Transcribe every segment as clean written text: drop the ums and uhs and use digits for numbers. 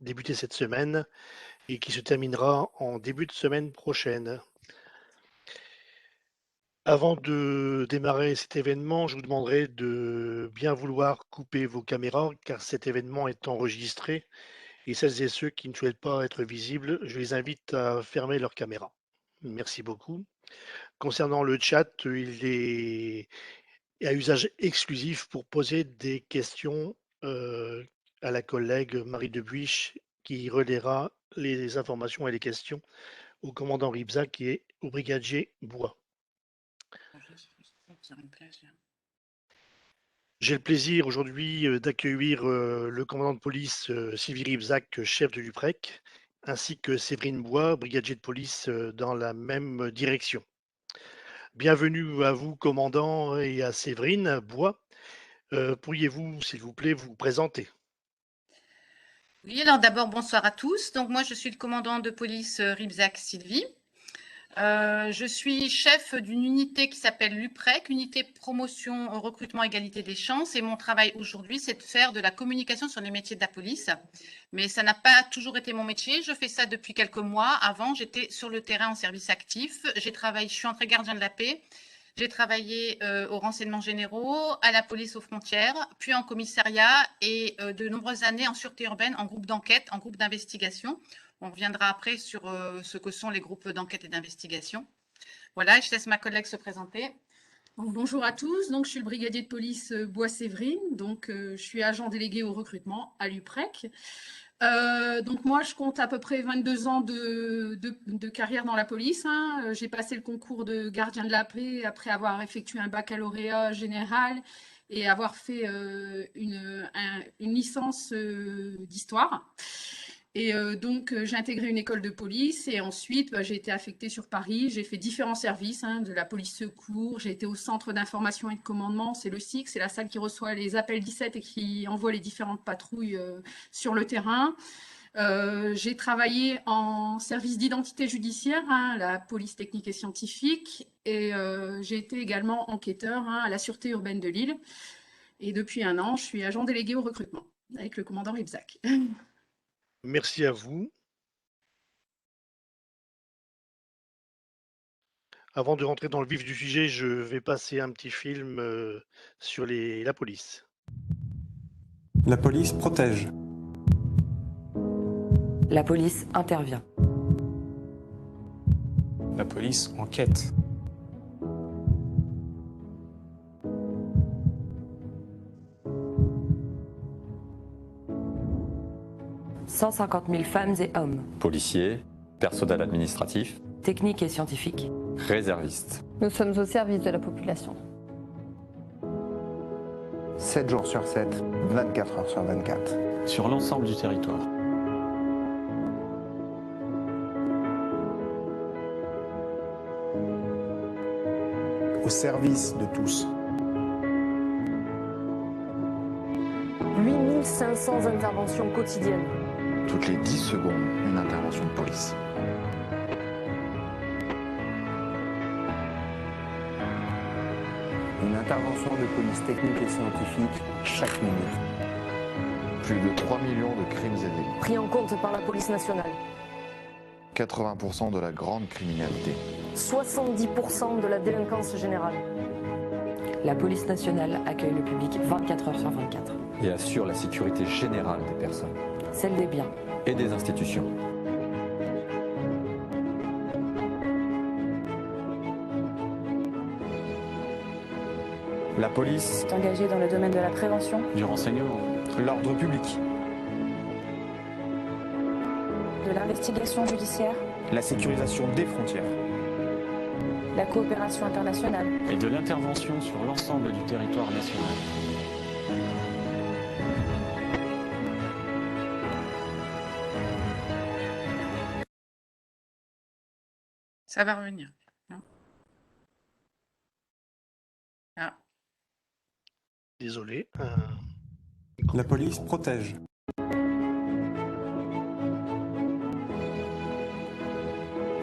débuté cette semaine et qui se terminera en début de semaine prochaine. Avant de démarrer cet événement, je vous demanderai de bien vouloir couper vos caméras car cet événement est enregistré et celles et ceux qui ne souhaitent pas être visibles, je les invite à fermer leur caméra. Merci beaucoup. Concernant le chat, il est à usage exclusif pour poser des questions à la collègue Marie Debuiche qui relaiera les informations et les questions au commandant Ribzac et au brigadier Bois. J'ai le plaisir aujourd'hui d'accueillir le commandant de police Sylvie Ribzac, chef de l'UPREC, ainsi que Séverine Bois, brigadier de police dans la même direction. Bienvenue à vous, commandant, et à Séverine Bois. Pourriez-vous, s'il vous plaît, vous présenter? Oui, alors d'abord, bonsoir à tous. Donc moi, je suis le commandant de police Ribzac Sylvie. Je suis chef d'une unité qui s'appelle l'UPREC, unité promotion, recrutement, égalité des chances. Et mon travail aujourd'hui, c'est de faire de la communication sur les métiers de la police. Mais ça n'a pas toujours été mon métier. Je fais ça depuis quelques mois. Avant, j'étais sur le terrain en service actif. Je suis entrée gardien de la paix. J'ai travaillé aux renseignements généraux, à la police aux frontières, puis en commissariat et de nombreuses années en sûreté urbaine, en groupe d'enquête, en groupe d'investigation. On reviendra après sur ce que sont les groupes d'enquête et d'investigation. Voilà, je laisse ma collègue se présenter. Bonjour à tous, donc je suis le brigadier de police Bois-Séverine, donc je suis agent délégué au recrutement à l'UPREC. Donc moi je compte à peu près 22 ans de carrière dans la police. J'ai passé le concours de gardien de la paix après avoir effectué un baccalauréat général et avoir fait une licence d'histoire. Et donc, j'ai intégré une école de police et ensuite, j'ai été affectée sur Paris. J'ai fait différents services, de la police secours. J'ai été au centre d'information et de commandement, c'est le SIC, c'est la salle qui reçoit les appels 17 et qui envoie les différentes patrouilles sur le terrain. J'ai travaillé en service d'identité judiciaire, la police technique et scientifique, et j'ai été également enquêteur à la sûreté urbaine de Lille. Et depuis 1 an, je suis agent délégué au recrutement avec le commandant Ribzac. Merci à vous. Avant de rentrer dans le vif du sujet, je vais passer un petit film sur la police. La police protège. La police intervient. La police enquête. « 150 000 femmes et hommes. Policiers, personnel administratif, Techniques et scientifiques. réservistes. Nous sommes au service de la population. 7 jours sur 7, 24 heures sur 24. Sur l'ensemble du territoire. Au service de tous. 8500 interventions quotidiennes. Toutes les 10 secondes, une intervention de police. Une intervention de police technique et scientifique chaque minute. Plus de 3 millions de crimes et délits. Pris en compte par la police nationale. 80% de la grande criminalité. 70% de la délinquance générale. La police nationale accueille le public 24 heures sur 24. Et assure la sécurité générale des personnes. Celle des biens. Et des institutions. La police est engagée dans le domaine de la prévention, Du renseignement. l'ordre public. de l'investigation judiciaire, La sécurisation des frontières. la coopération internationale, Et de l'intervention sur l'ensemble du territoire national. Ça va revenir. Non. Ah. Désolé. La police protège.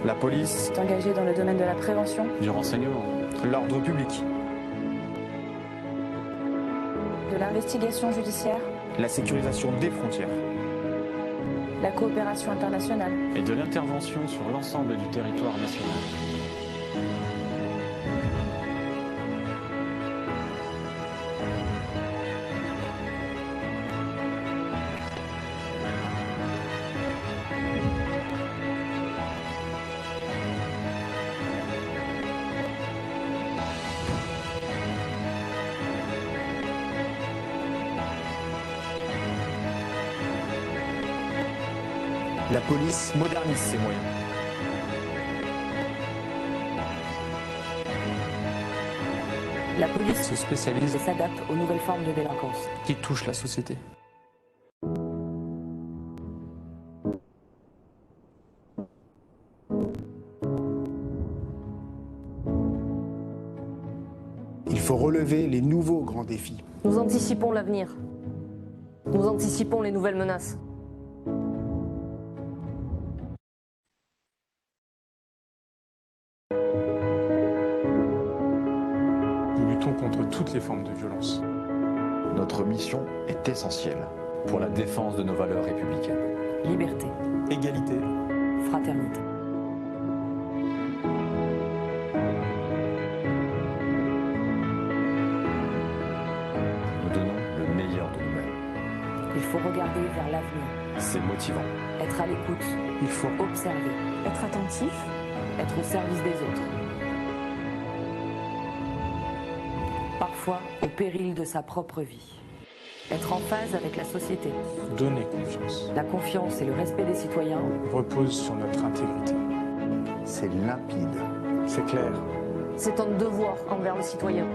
La police est engagée dans le domaine de la prévention, Du renseignement. l'ordre public. de l'investigation judiciaire, La sécurisation des frontières. la coopération internationale, et de l'intervention sur l'ensemble du territoire national. La police modernise ses moyens. La police Se spécialise et s'adapte aux nouvelles formes de délinquance. qui touchent la société. Il faut relever les nouveaux grands défis. Nous anticipons l'avenir. Nous anticipons les nouvelles menaces. Nous luttons contre toutes les formes de violence. Notre mission est essentielle. Pour la défense de nos valeurs républicaines. Liberté, Égalité, fraternité. Nous donnons le meilleur de nous-mêmes. Il faut regarder vers l'avenir, C'est motivant. être à l'écoute, il faut observer, être attentif, être au service des autres. Parfois au péril de sa propre vie. Être en phase avec la société. donner confiance. La confiance et le respect des citoyens. Repose sur notre intégrité. C'est limpide. C'est clair. C'est un devoir envers le citoyen.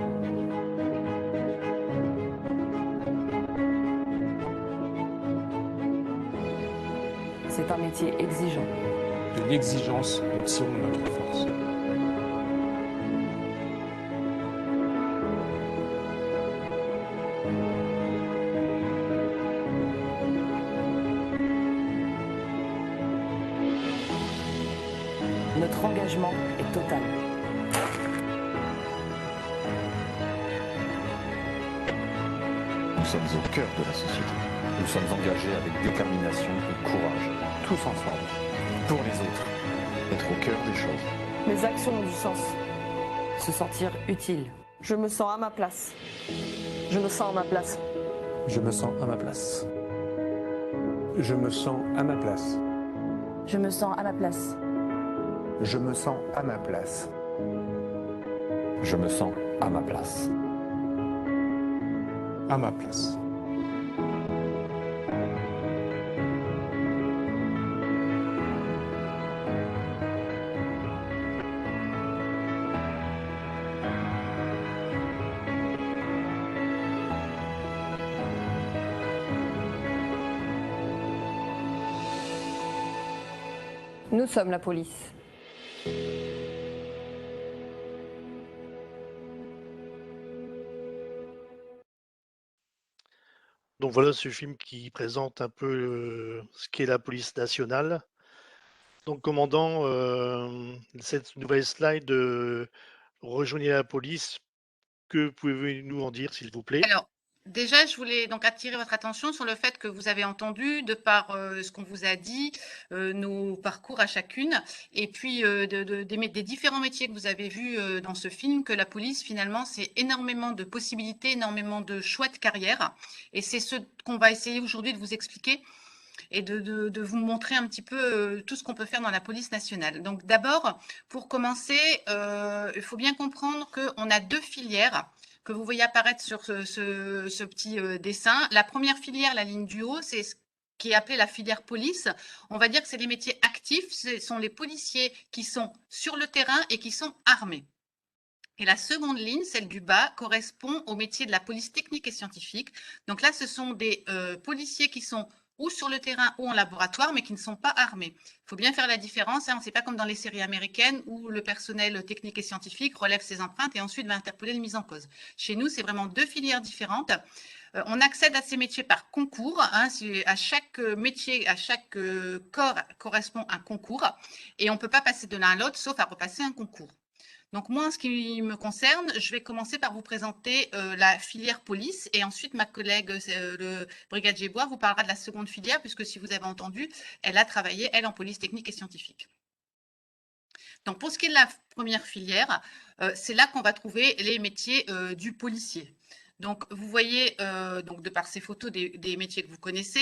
C'est un métier exigeant. De l'exigence, nous tirons notre force. Notre engagement est total. Nous sommes au cœur de la société. Nous sommes engagés avec détermination et courage. Tous ensemble. Pour les autres. Être au cœur des choses. Mes actions ont du sens. Se sentir utile. je me sens à ma place. Je me sens à ma place. Je me sens à ma place. Je me sens à ma place. Je me sens à ma place. Je me sens à ma place. Je me sens à ma place. À ma place. Nous sommes la police. Donc voilà ce film qui présente un peu ce qu'est la police nationale. Donc commandant, cette nouvelle slide rejoignez la police, que pouvez-vous en dire s'il vous plaît? Alors, déjà, je voulais donc attirer votre attention sur le fait que vous avez entendu, de par ce qu'on vous a dit, nos parcours à chacune, et puis des différents métiers que vous avez vus dans ce film, que la police, finalement, c'est énormément de possibilités, énormément de choix de carrière. Et c'est ce qu'on va essayer aujourd'hui de vous expliquer et de vous montrer un petit peu tout ce qu'on peut faire dans la police nationale. Donc d'abord, pour commencer, il faut bien comprendre qu'on a deux filières que vous voyez apparaître sur ce petit dessin. La première filière, la ligne du haut, c'est ce qui est appelé la filière police. On va dire que c'est des métiers actifs, ce sont les policiers qui sont sur le terrain et qui sont armés. Et la seconde ligne, celle du bas, correspond au métier de la police technique et scientifique. Donc là, ce sont des policiers qui sont ou sur le terrain ou en laboratoire, mais qui ne sont pas armés. Il faut bien faire la différence. Hein. Ce n'est pas comme dans les séries américaines où le personnel technique et scientifique relève ses empreintes et ensuite va interpeller le mis en cause. Chez nous, c'est vraiment deux filières différentes. On accède à ces métiers par concours. Hein. À chaque métier, à chaque corps correspond un concours. Et on ne peut pas passer de l'un à l'autre, sauf à repasser un concours. Donc moi, en ce qui me concerne, je vais commencer par vous présenter la filière police et ensuite ma collègue, le brigadier Bois, vous parlera de la seconde filière puisque si vous avez entendu, elle a travaillé, elle, en police technique et scientifique. Donc pour ce qui est de la première filière, c'est là qu'on va trouver les métiers du policier. Donc vous voyez, donc de par ces photos, des métiers que vous connaissez.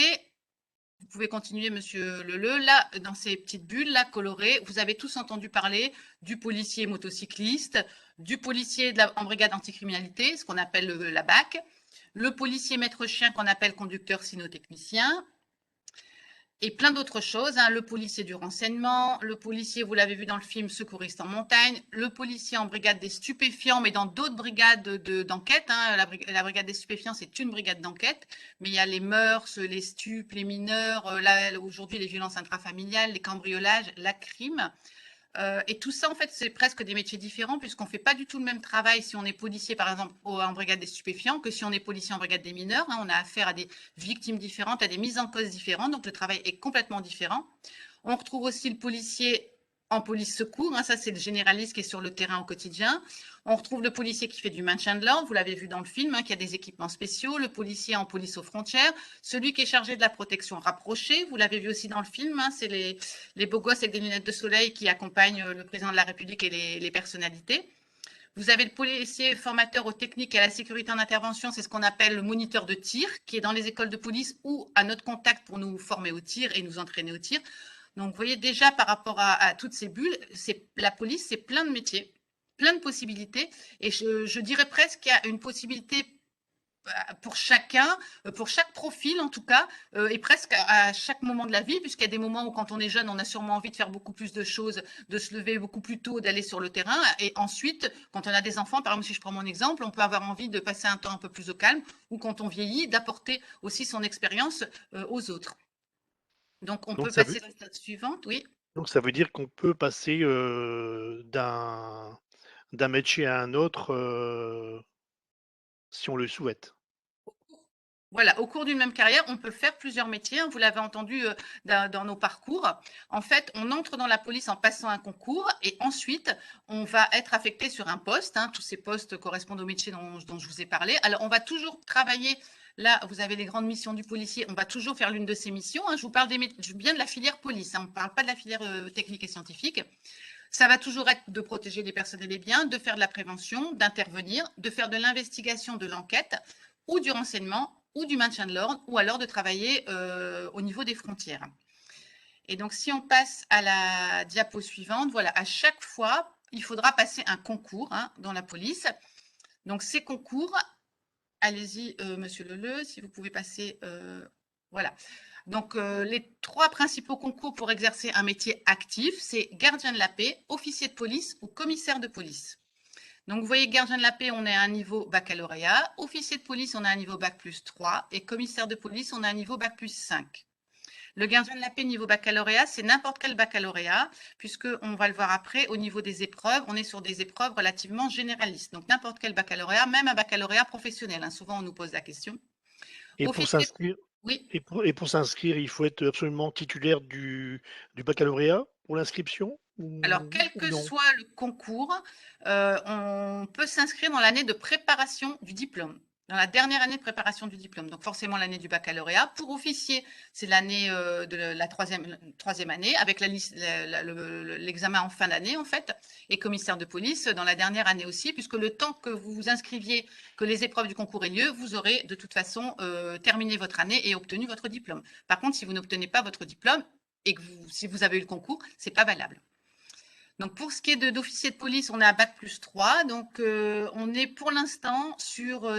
Vous pouvez continuer, monsieur Leleu. Là, dans ces petites bulles là, colorées, vous avez tous entendu parler du policier motocycliste, du policier en brigade anticriminalité, ce qu'on appelle la BAC, le policier maître chien qu'on appelle conducteur cynotechnicien, et plein d'autres choses, hein. Le policier du renseignement, le policier, vous l'avez vu dans le film, secouriste en montagne, le policier en brigade des stupéfiants, mais dans d'autres brigades d'enquête, hein. La brigade des stupéfiants, c'est une brigade d'enquête, mais il y a les mœurs, les stupes, les mineurs, là, aujourd'hui, les violences intrafamiliales, les cambriolages, la crime. Et tout ça, en fait, c'est presque des métiers différents puisqu'on ne fait pas du tout le même travail si on est policier, par exemple, en brigade des stupéfiants que si on est policier en brigade des mineurs, hein. On a affaire à des victimes différentes, à des mises en cause différentes, donc le travail est complètement différent. On retrouve aussi le policier en police secours, hein, ça c'est le généraliste qui est sur le terrain au quotidien. On retrouve le policier qui fait du maintien de l'ordre, vous l'avez vu dans le film, hein, qui a des équipements spéciaux, le policier en police aux frontières, celui qui est chargé de la protection rapprochée, vous l'avez vu aussi dans le film, hein, c'est les beaux gosses avec des lunettes de soleil qui accompagnent le président de la République et les personnalités. Vous avez le policier formateur aux techniques et à la sécurité en intervention, c'est ce qu'on appelle le moniteur de tir, qui est dans les écoles de police ou à notre contact pour nous former au tir et nous entraîner au tir. Donc, vous voyez déjà par rapport à toutes ces bulles, la police, c'est plein de métiers, plein de possibilités. Et je dirais presque qu'il y a une possibilité pour chacun, pour chaque profil en tout cas, et presque à chaque moment de la vie, puisqu'il y a des moments où quand on est jeune, on a sûrement envie de faire beaucoup plus de choses, de se lever beaucoup plus tôt, d'aller sur le terrain. Et ensuite, quand on a des enfants, par exemple, si je prends mon exemple, on peut avoir envie de passer un temps un peu plus au calme, ou quand on vieillit, d'apporter aussi son expérience aux autres. Donc, on peut passer à la stade suivante, oui. Donc ça veut dire qu'on peut passer d'un métier à un autre si on le souhaite. Voilà, au cours d'une même carrière, on peut faire plusieurs métiers, hein. Vous l'avez entendu dans nos parcours. En fait, on entre dans la police en passant un concours et ensuite, on va être affecté sur un poste, hein. Tous ces postes correspondent au métier dont je vous ai parlé. Alors, on va toujours travailler. Là, vous avez les grandes missions du policier. On va toujours faire l'une de ces missions, hein. Je vous parle bien de la filière police, hein. On ne parle pas de la filière technique et scientifique. Ça va toujours être de protéger les personnes et les biens, de faire de la prévention, d'intervenir, de faire de l'investigation, de l'enquête ou du renseignement ou du maintien de l'ordre, ou alors de travailler au niveau des frontières. Et donc, si on passe à la diapo suivante, voilà, à chaque fois, il faudra passer un concours, hein, dans la police. Donc, ces concours, allez-y, monsieur Leleu, si vous pouvez passer, voilà. Donc, les 3 principaux concours pour exercer un métier actif, c'est gardien de la paix, officier de police ou commissaire de police. Donc, vous voyez, gardien de la paix, on est à un niveau baccalauréat. Officier de police, on a un niveau bac plus 3. Et commissaire de police, on a un niveau bac plus 5. Le gardien de la paix niveau baccalauréat, c'est n'importe quel baccalauréat, puisqu'on va le voir après, au niveau des épreuves, on est sur des épreuves relativement généralistes. Donc, n'importe quel baccalauréat, même un baccalauréat professionnel, hein. Souvent, on nous pose la question. Et pour s'inscrire, oui. Et pour s'inscrire, il faut être absolument titulaire du baccalauréat pour l'inscription? Alors, quel que soit le concours, on peut s'inscrire dans l'année de préparation du diplôme, dans la dernière année de préparation du diplôme. Donc, forcément, l'année du baccalauréat. Pour officier, c'est l'année de la troisième année, avec l'examen en fin d'année, en fait. Et commissaire de police, dans la dernière année aussi, puisque le temps que vous vous inscriviez, que les épreuves du concours aient lieu, vous aurez de toute façon terminé votre année et obtenu votre diplôme. Par contre, si vous n'obtenez pas votre diplôme et que si vous avez eu le concours, ce n'est pas valable. Donc, pour ce qui est d'officier de police, on est à bac plus 3. Donc, on est pour l'instant sur vous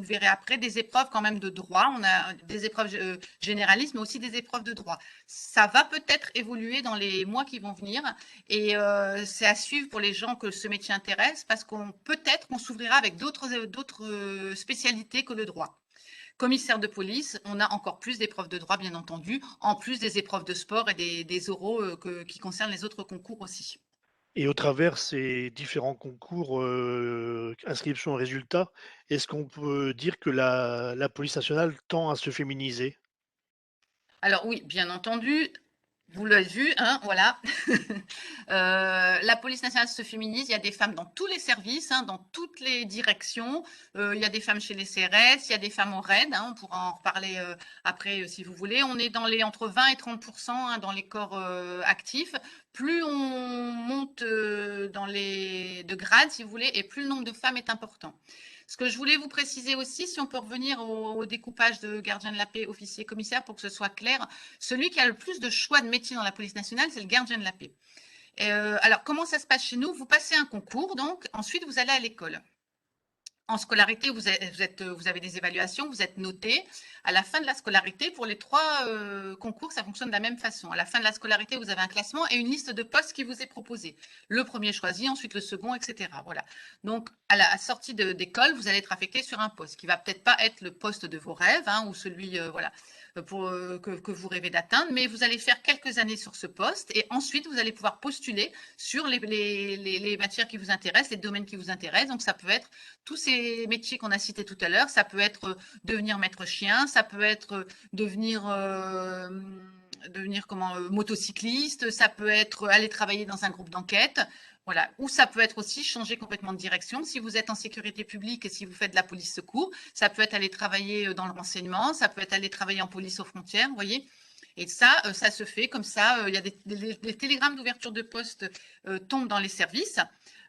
le verrez après, des épreuves quand même de droit. On a des épreuves généralistes, mais aussi des épreuves de droit. Ça va peut-être évoluer dans les mois qui vont venir. Et c'est à suivre pour les gens que ce métier intéresse, parce peut-être qu'on s'ouvrira avec d'autres spécialités que le droit. Commissaire de police, on a encore plus d'épreuves de droit, bien entendu, en plus des épreuves de sport et des oraux qui concernent les autres concours aussi. Et au travers ces différents concours, inscriptions et résultats, est-ce qu'on peut dire que la police nationale tend à se féminiser? Alors oui, bien entendu. Vous l'avez vu, hein, voilà. La police nationale se féminise. Il y a des femmes dans tous les services, hein, dans toutes les directions. Il y a des femmes chez les CRS, il y a des femmes au RAID. Hein, on pourra en reparler après si vous voulez. On est dans les entre 20 et 30% hein, dans les corps actifs. Plus on monte dans les de grades, si vous voulez, et plus le nombre de femmes est important. Ce que je voulais vous préciser aussi, si on peut revenir au découpage de gardien de la paix, officier, commissaire, pour que ce soit clair, celui qui a le plus de choix de métier dans la police nationale, c'est le gardien de la paix. Alors, comment ça se passe chez nous? Vous passez un concours, donc ensuite vous allez à l'école. En scolarité, vous avez des évaluations, vous êtes noté. À la fin de la scolarité, pour les 3 concours, ça fonctionne de la même façon. À la fin de la scolarité, vous avez un classement et une liste de postes qui vous est proposée. Le premier choisi, ensuite le second, etc. Voilà. Donc, à la sortie d'école, vous allez être affecté sur un poste qui va peut-être pas être le poste de vos rêves hein, ou celui voilà, que vous rêvez d'atteindre, mais vous allez faire quelques années sur ce poste et ensuite, vous allez pouvoir postuler sur les matières qui vous intéressent, les domaines qui vous intéressent. Donc, ça peut être tous ces métiers qu'on a cités tout à l'heure, ça peut être devenir maître chien, ça peut être devenir motocycliste, ça peut être aller travailler dans un groupe d'enquête, voilà. Ou ça peut être aussi changer complètement de direction. Si vous êtes en sécurité publique et si vous faites de la police secours, ça peut être aller travailler dans le renseignement, ça peut être aller travailler en police aux frontières, vous voyez. Et ça se fait comme ça. Il y a des télégrammes d'ouverture de poste tombent dans les services.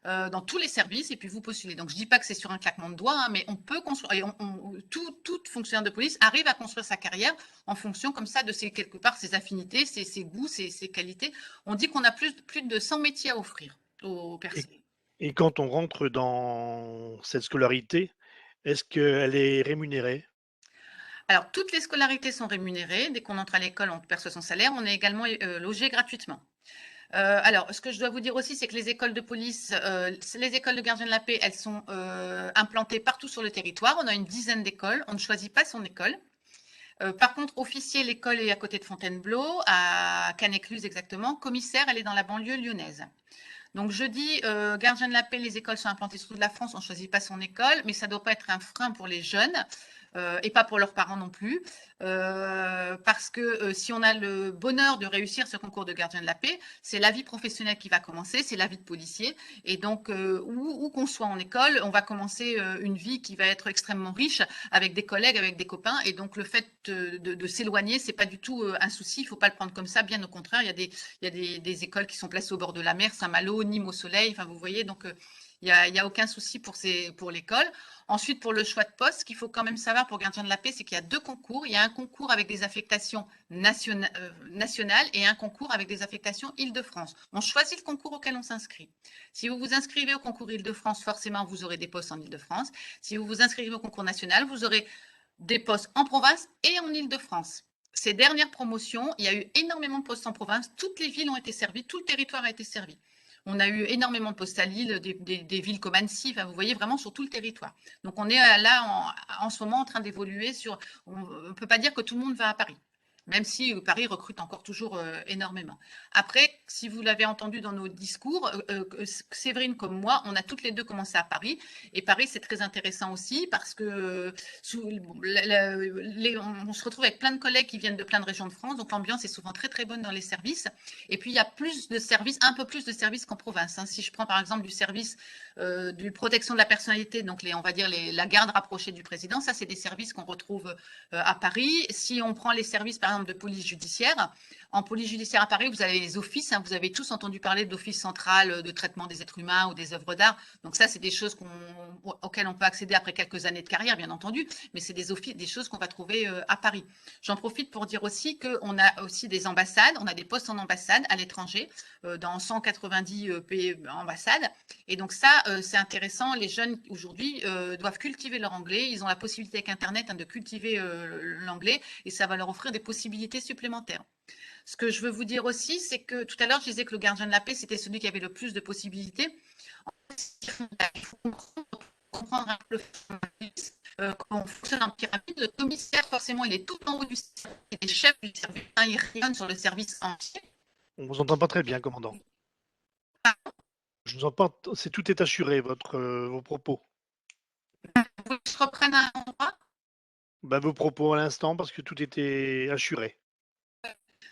Dans tous les services et puis vous postulez. Donc, je ne dis pas que c'est sur un claquement de doigts, hein, mais on peut construire, et tout fonctionnaire de police arrive à construire sa carrière en fonction comme ça de quelque part, ses affinités, ses goûts, ses qualités. On dit qu'on a plus de 100 métiers à offrir aux personnes. Et quand on rentre dans cette scolarité, est-ce qu'elle est rémunérée? Alors, toutes les scolarités sont rémunérées. Dès qu'on entre à l'école, on perçoit son salaire. On est également logé gratuitement. Alors, ce que je dois vous dire aussi, c'est que les écoles de police, les écoles de gardiens de la paix, elles sont implantées partout sur le territoire. On a une dizaine d'écoles. On ne choisit pas son école. Par contre, officier, l'école est à côté de Fontainebleau, à Canet-Cluse exactement. Commissaire, elle est dans la banlieue lyonnaise. Donc, je dis, gardien de la paix, les écoles sont implantées sur toute la France. On ne choisit pas son école, mais ça ne doit pas être un frein pour les jeunes. Et pas pour leurs parents non plus, parce que si on a le bonheur de réussir ce concours de gardien de la paix, c'est la vie professionnelle qui va commencer, c'est la vie de policier, et donc où qu'on soit en école, on va commencer une vie qui va être extrêmement riche, avec des collègues, avec des copains, et donc le fait de s'éloigner, c'est pas du tout un souci, il faut pas le prendre comme ça, bien au contraire, il y a des écoles qui sont placées au bord de la mer, Saint-Malo, Nîmes au soleil, enfin vous voyez, donc il n'y a aucun souci pour l'école. Ensuite, pour le choix de poste, ce qu'il faut quand même savoir pour gardien de la paix, c'est qu'il y a 2 concours. Il y a un concours avec des affectations nationales et un concours avec des affectations Île-de-France. On choisit le concours auquel on s'inscrit. Si vous vous inscrivez au concours Île-de-France, forcément, vous aurez des postes en Île-de-France. Si vous vous inscrivez au concours national, vous aurez des postes en province et en Île-de-France. Ces dernières promotions, il y a eu énormément de postes en province. Toutes les villes ont été servies, tout le territoire a été servi. On a eu énormément de postes à Lille, des villes comme Annecy, enfin, vous voyez vraiment sur tout le territoire. Donc, on est là en ce moment en train d'évoluer sur. On ne peut pas dire que tout le monde va à Paris, même si Paris recrute encore toujours énormément. Après, si vous l'avez entendu dans nos discours, Séverine comme moi, on a toutes les deux commencé à Paris. Et Paris, c'est très intéressant aussi parce que on se retrouve avec plein de collègues qui viennent de plein de régions de France. Donc, l'ambiance est souvent très, très bonne dans les services. Et puis, il y a plus de services, un peu plus de services qu'en province. Hein. Si je prends par exemple du service de protection de la personnalité, donc on va dire la garde rapprochée du président, ça, c'est des services qu'on retrouve à Paris. Si on prend les services, par exemple, de police judiciaire, en police judiciaire à Paris, vous avez les offices. Hein, vous avez tous entendu parler de l'Office central de traitement des êtres humains ou des œuvres d'art. Donc ça, c'est des choses auxquelles on peut accéder après quelques années de carrière, bien entendu, mais c'est des choses qu'on va trouver à Paris. J'en profite pour dire aussi qu'on a aussi des ambassades. On a des postes en ambassade à l'étranger, dans 190 pays ambassades. Et donc ça, c'est intéressant. Les jeunes, aujourd'hui, doivent cultiver leur anglais. Ils ont la possibilité avec Internet de cultiver l'anglais et ça va leur offrir des possibilités supplémentaires. Ce que je veux vous dire aussi, c'est que tout à l'heure, je disais que le gardien de la paix, c'était celui qui avait le plus de possibilités. Il faut comprendre un peu qu'on fonctionne en pyramide. Le commissaire, forcément, il est tout en haut du service. Les chefs du service, ils rayonnent sur le service entier. On ne vous entend pas très bien, commandant. Je vous entends, tout est assuré, vos propos. Vous voulez que je reprenne un endroit? Vos propos à l'instant, parce que tout était assuré.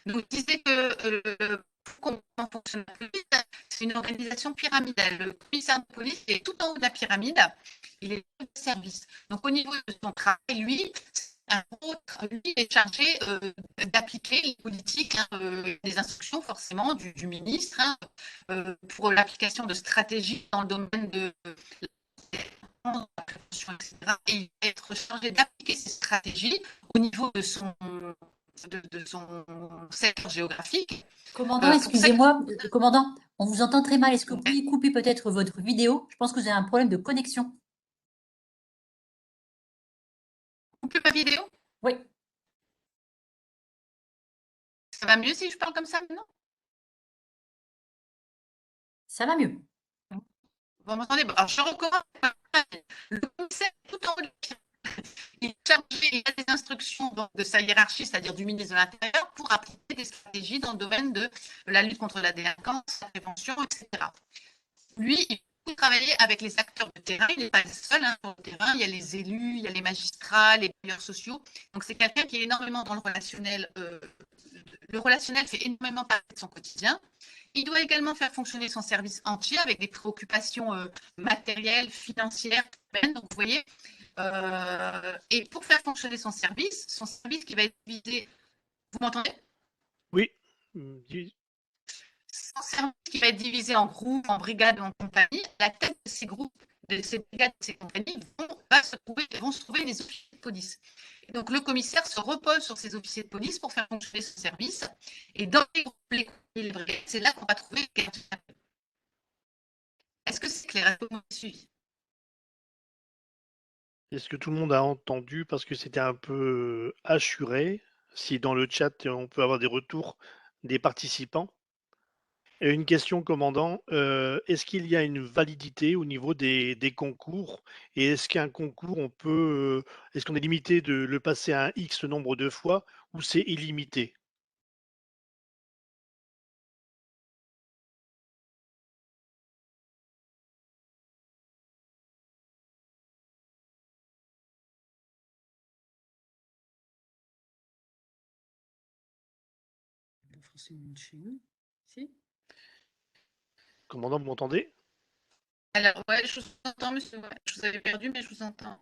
Donc, je disais que comment fonctionne la police, c'est une organisation pyramidale. Le commissaire de police est tout en haut de la pyramide, il est de service. Donc, au niveau de son travail, lui, lui est chargé d'appliquer les politiques, des instructions forcément du ministre pour l'application de stratégies dans le domaine de la prévention, etc. Et il va être chargé d'appliquer ces stratégies au niveau de son secteur géographique. Commandant, excusez-moi, commandant, on vous entend très mal. Est-ce que vous pouvez couper peut-être votre vidéo? Je pense que vous avez un problème de connexion. Couper ma vidéo? Oui. Ça va mieux si je parle comme ça maintenant? Ça va mieux. Vous m'entendez? Alors, je recommence. Le commissaire tout en haut, il a des instructions de sa hiérarchie, c'est-à-dire du ministre de l'Intérieur, pour appliquer des stratégies dans le domaine de la lutte contre la délinquance, la prévention, etc. Lui, il peut travailler avec les acteurs de terrain, il n'est pas le seul sur le terrain, il y a les élus, il y a les magistrats, les bailleurs sociaux. Donc, c'est quelqu'un qui est énormément dans le relationnel. Le relationnel fait énormément partie de son quotidien. Il doit également faire fonctionner son service entier avec des préoccupations matérielles, financières, humaines. Donc, vous voyez, et pour faire fonctionner son service qui va être divisé. Vous m'entendez? Oui. Son service qui va être divisé en groupes, en brigades, en compagnies. La tête de ces groupes, de ces brigades, de ces compagnies vont se trouver des officiers de police. Et donc, le commissaire se repose sur ces officiers de police pour faire fonctionner son service. Et dans les groupes, les brigades, c'est là qu'on va trouver. Est-ce que c'est clair? Est-ce que vous m'avez suivi? Est-ce que tout le monde a entendu? Parce que c'était un peu assuré. Si dans le chat, on peut avoir des retours des participants. Et une question, commandant. Est-ce qu'il y a une validité au niveau des concours? Et est-ce qu'un concours, est-ce qu'on est limité de le passer un X nombre de fois ou c'est illimité? Commandant, vous m'entendez? Alors, ouais, je vous entends, monsieur. Ouais, je vous avais perdu, mais je vous entends.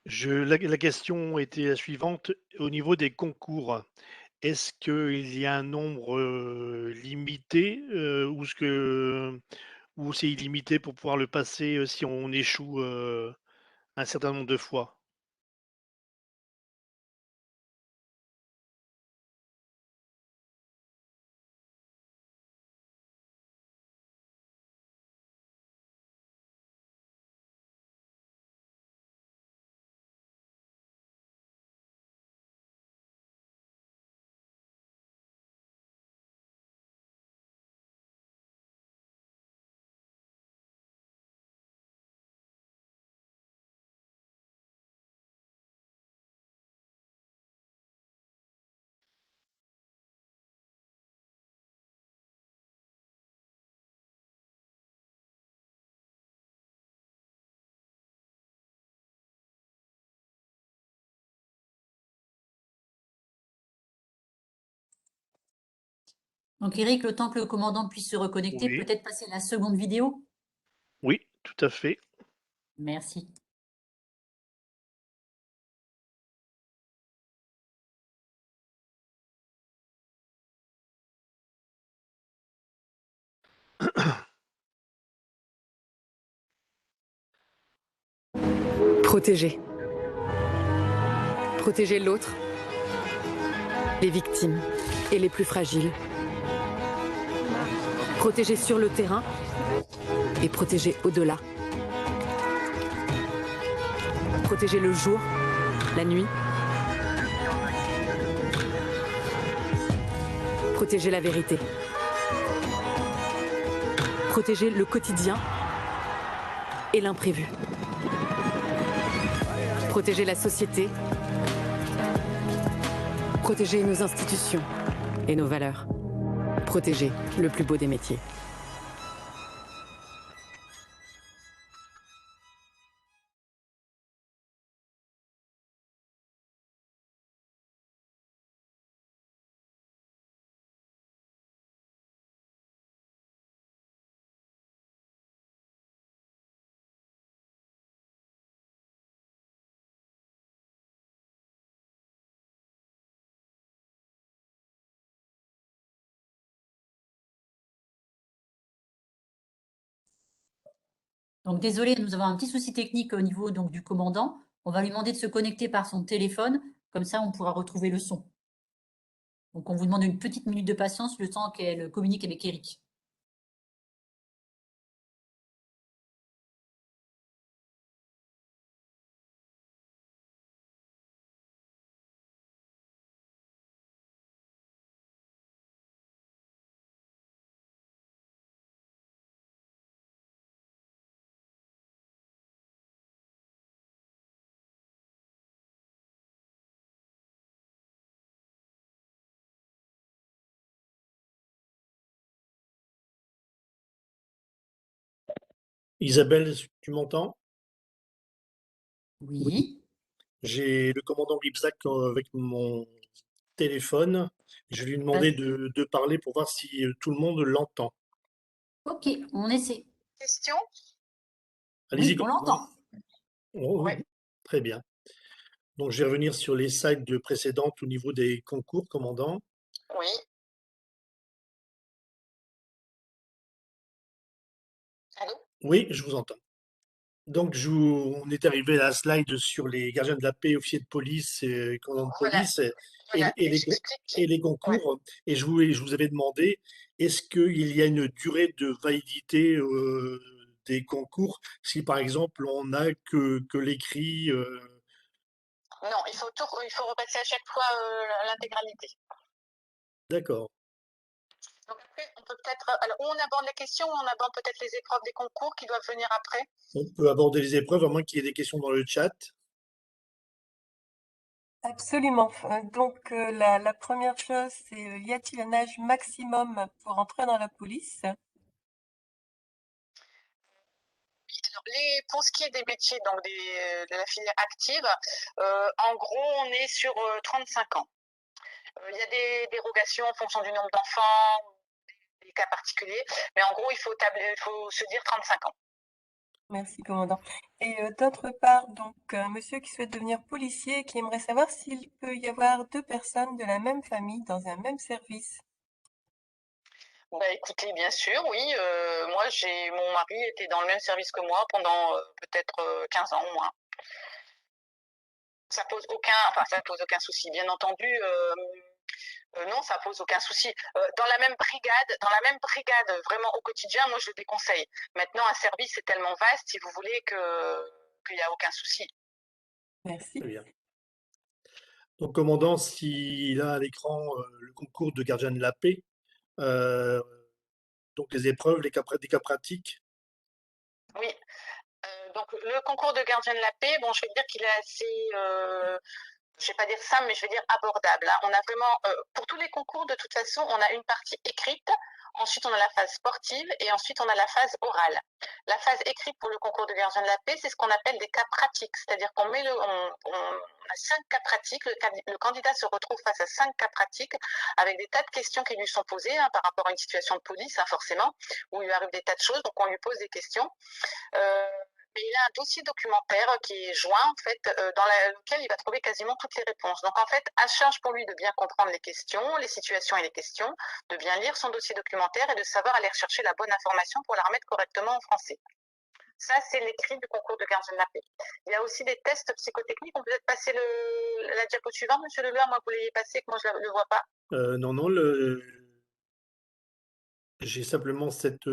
La question était la suivante. Au niveau des concours, est-ce qu'il y a un nombre limité ou c'est illimité pour pouvoir le passer si on échoue un certain nombre de fois? Donc Eric, le temps que le commandant puisse se reconnecter, Oui. peut-être passer la seconde vidéo? Oui, tout à fait. Merci. Protéger. Protéger l'autre, les victimes et les plus fragiles. Protéger sur le terrain et protéger au-delà. Protéger le jour, la nuit. Protéger la vérité. Protéger le quotidien et l'imprévu. Protéger la société. Protéger nos institutions et nos valeurs. Protéger le plus beau des métiers. Donc, désolé, nous avons un petit souci technique au niveau donc, du commandant. On va lui demander de se connecter par son téléphone. Comme ça, on pourra retrouver le son. Donc, on vous demande une petite minute de patience le temps qu'elle communique avec Eric. Isabelle, tu m'entends? Oui. J'ai le commandant Ripsac avec mon téléphone. Je vais lui demander de parler pour voir si tout le monde l'entend. Ok, on essaie. Question? Allez-y. Oui, on l'entend. Oui, très bien. Donc, je vais revenir sur les slides précédentes au niveau des concours, commandant. Oui. Allô? Oui, je vous entends. Donc, on est arrivé à la slide sur les gardiens de la paix, officiers de police, commandants de police et les concours. Ouais. Et je vous avais demandé, est-ce qu'il y a une durée de validité des concours si, par exemple, on n'a que l'écrit Non, il faut repasser à chaque fois l'intégralité. D'accord. Donc après, on peut peut-être. Alors, on aborde les questions ou on aborde peut-être les épreuves des concours qui doivent venir après? On peut aborder les épreuves, à moins qu'il y ait des questions dans le chat. Absolument. Donc, la première chose, c'est y a-t-il un âge maximum pour entrer dans la police? Alors, pour ce qui est des métiers, donc de la filière active, en gros, on est sur 35 ans. Il y a des dérogations en fonction du nombre d'enfants, des cas particuliers, mais en gros, il faut se dire 35 ans. Merci, commandant. Et d'autre part, donc, un monsieur qui souhaite devenir policier et qui aimerait savoir s'il peut y avoir deux personnes de la même famille dans un même service. Bah, écoutez, bien sûr, oui. Moi, mon mari était dans le même service que moi pendant peut-être 15 ans au moins. Ça pose aucun souci. Bien entendu, non, ça pose aucun souci. Dans la même brigade, vraiment au quotidien, moi je le déconseille. Maintenant, un service est tellement vaste, si vous voulez, qu'il n'y a aucun souci. Merci. Très bien. Donc, commandant, s'il a à l'écran le concours de gardien de la paix, donc les épreuves, des cas pratiques. Oui. Donc, le concours de gardien de la paix, bon, je vais dire qu'il est assez, je vais pas dire simple, mais je vais dire abordable. Hein. On a vraiment, pour tous les concours, de toute façon, on a une partie écrite. Ensuite, on a la phase sportive et ensuite, on a la phase orale. La phase écrite pour le concours de gardien de la paix, c'est ce qu'on appelle des cas pratiques. C'est-à-dire qu'on on a 5 cas pratiques. Le candidat se retrouve face à 5 cas pratiques avec des tas de questions qui lui sont posées hein, par rapport à une situation de police, hein, forcément, où il lui arrive des tas de choses. Donc, on lui pose des questions. Mais il a un dossier documentaire qui est joint, en fait, dans lequel il va trouver quasiment toutes les réponses. Donc, en fait, à charge pour lui de bien comprendre les questions, les situations et les questions, de bien lire son dossier documentaire et de savoir aller rechercher la bonne information pour la remettre correctement en français. Ça, c'est l'écrit du concours de gardien de la paix. Il y a aussi des tests psychotechniques. On peut peut-être passer la diapo suivante, monsieur Leloir, moi, vous l'ayez passé, que moi, je ne le vois pas. Non, j'ai simplement cette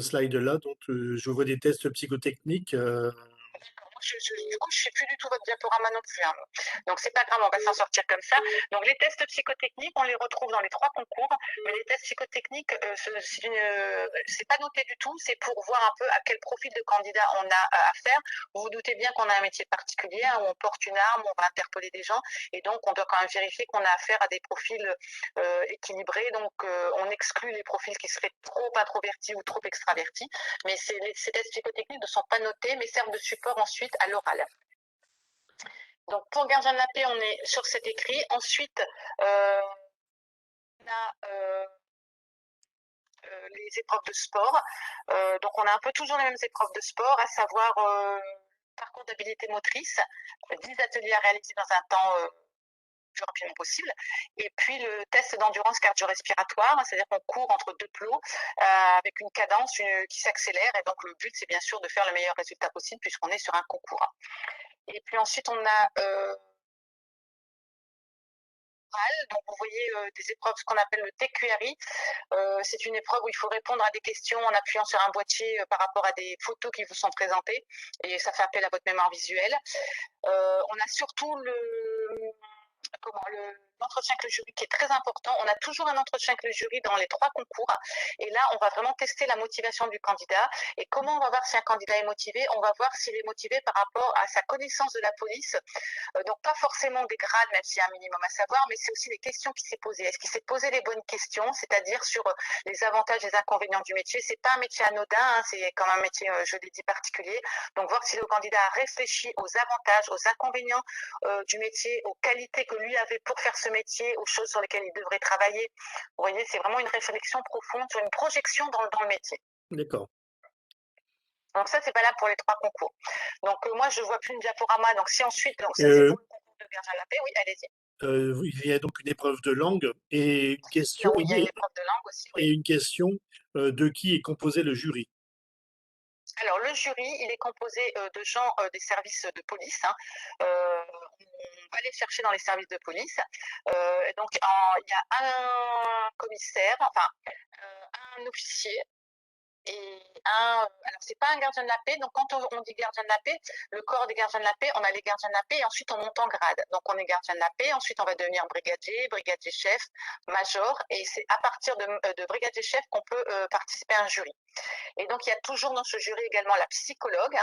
slide-là, donc je vois des tests psychotechniques. Du coup, je ne suis plus du tout votre diaporama non plus. Hein. Donc, c'est pas grave, on va s'en sortir comme ça. Donc, les tests psychotechniques, on les retrouve dans les 3 concours. Mais les tests psychotechniques, c'est pas noté du tout. C'est pour voir un peu à quel profil de candidat on a à faire. Vous vous doutez bien qu'on a un métier particulier hein, où on porte une arme, on va interpeller des gens. Et donc, on doit quand même vérifier qu'on a affaire à des profils équilibrés. Donc, on exclut les profils qui seraient trop introvertis ou trop extravertis. Mais ces tests psychotechniques ne sont pas notés, mais servent de support ensuite à l'oral. Donc pour gardien de la paix, on est sur cet écrit. Ensuite, on a les épreuves de sport. Donc on a un peu toujours les mêmes épreuves de sport, à savoir parcours d'habilité motrice, 10 ateliers à réaliser dans un temps plus rapidement possible. Et puis le test d'endurance cardio-respiratoire, c'est-à-dire qu'on court entre deux plots avec une cadence qui s'accélère. Et donc le but, c'est bien sûr de faire le meilleur résultat possible puisqu'on est sur un concours. Et puis ensuite, on a donc vous voyez des épreuves, ce qu'on appelle le TQRI. C'est une épreuve où il faut répondre à des questions en appuyant sur un boîtier par rapport à des photos qui vous sont présentées. Et ça fait appel à votre mémoire visuelle. On a surtout l'entretien avec le jury qui est très important. On a toujours un entretien avec le jury dans les 3 concours. Et là, on va vraiment tester la motivation du candidat. Et comment on va voir si un candidat est motivé? On va voir s'il est motivé par rapport à sa connaissance de la police. Donc, pas forcément des grades, même s'il y a un minimum à savoir, mais c'est aussi les questions qu'il s'est posées. Est-ce qu'il s'est posé les bonnes questions, c'est-à-dire sur les avantages et les inconvénients du métier? C'est pas un métier anodin, hein, c'est quand même un métier, je l'ai dit, particulier. Donc, voir si le candidat a réfléchi aux avantages, aux inconvénients du métier, aux qualités que lui avait pour faire ce métier, aux choses sur lesquelles il devrait travailler. Vous voyez, c'est vraiment une réflexion profonde sur une projection dans le métier. D'accord. Donc ça, c'est valable pour les 3 concours. Donc moi, je ne vois plus une diaporama. Donc si ensuite, donc ça c'est pour le concours de gardien de la paix, oui, allez-y. Il y a donc une épreuve de langue et une question, il y a une épreuve de langue aussi, oui. Et une question de qui est composé le jury? Alors le jury, il est composé de gens des services de police. Hein. On va les chercher dans les services de police. Donc il y a un commissaire, enfin un officier. Et alors c'est pas un gardien de la paix, donc quand on dit gardien de la paix, le corps des gardiens de la paix, on a les gardiens de la paix et ensuite on monte en grade. Donc on est gardien de la paix, ensuite on va devenir brigadier, brigadier chef, major, et c'est à partir de brigadier chef qu'on peut participer à un jury. Et donc il y a toujours dans ce jury également la psychologue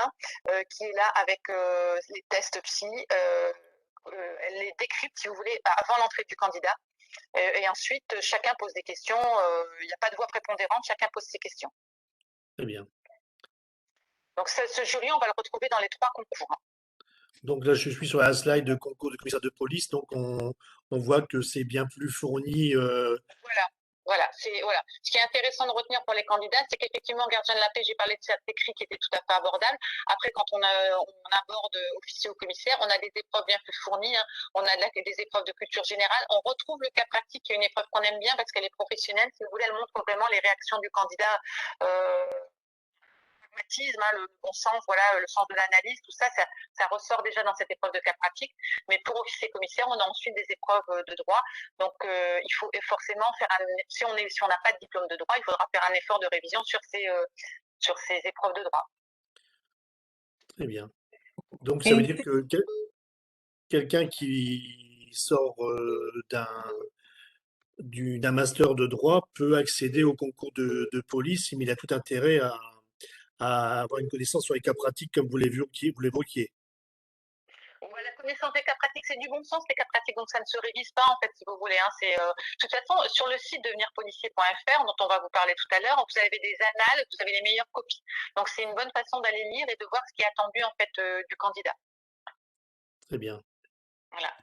qui est là avec les tests psy, elle les décrypte si vous voulez avant l'entrée du candidat. Et ensuite chacun pose des questions, il n'y a pas de voix prépondérante, chacun pose ses questions. Très bien. Donc ce jury, on va le retrouver dans les 3 concours. Donc là, je suis sur la slide de concours de commissaire de police, donc on voit que c'est bien plus fourni. Voilà. Ce qui est intéressant de retenir pour les candidats, c'est qu'effectivement, gardien de la paix, j'ai parlé de cet écrit qui était tout à fait abordable. Après, quand on aborde officier ou commissaire, on a des épreuves bien plus fournies. Hein. On a des épreuves de culture générale. On retrouve le cas pratique, qui est une épreuve qu'on aime bien parce qu'elle est professionnelle. Si vous voulez, elle montre vraiment les réactions du candidat. Le bon sens, voilà, le sens de l'analyse, tout ça, ça ressort déjà dans cette épreuve de cas pratique. Mais pour officier commissaire, on a ensuite des épreuves de droit. Donc, il faut forcément faire si on n'a pas de diplôme de droit, il faudra faire un effort de révision sur ces épreuves de droit. Très bien. Donc, ça veut dire que quelqu'un qui sort d'un master de droit peut accéder au concours de police, mais il a tout intérêt à avoir une connaissance sur les cas pratiques comme vous l'évoquiez. La connaissance des cas pratiques, c'est du bon sens, les cas pratiques, donc ça ne se révise pas en fait, si vous voulez. Hein. De toute façon, sur le site devenirpolicier.fr, dont on va vous parler tout à l'heure, vous avez des annales, vous avez les meilleures copies. Donc c'est une bonne façon d'aller lire et de voir ce qui est attendu en fait du candidat. Très bien. Voilà.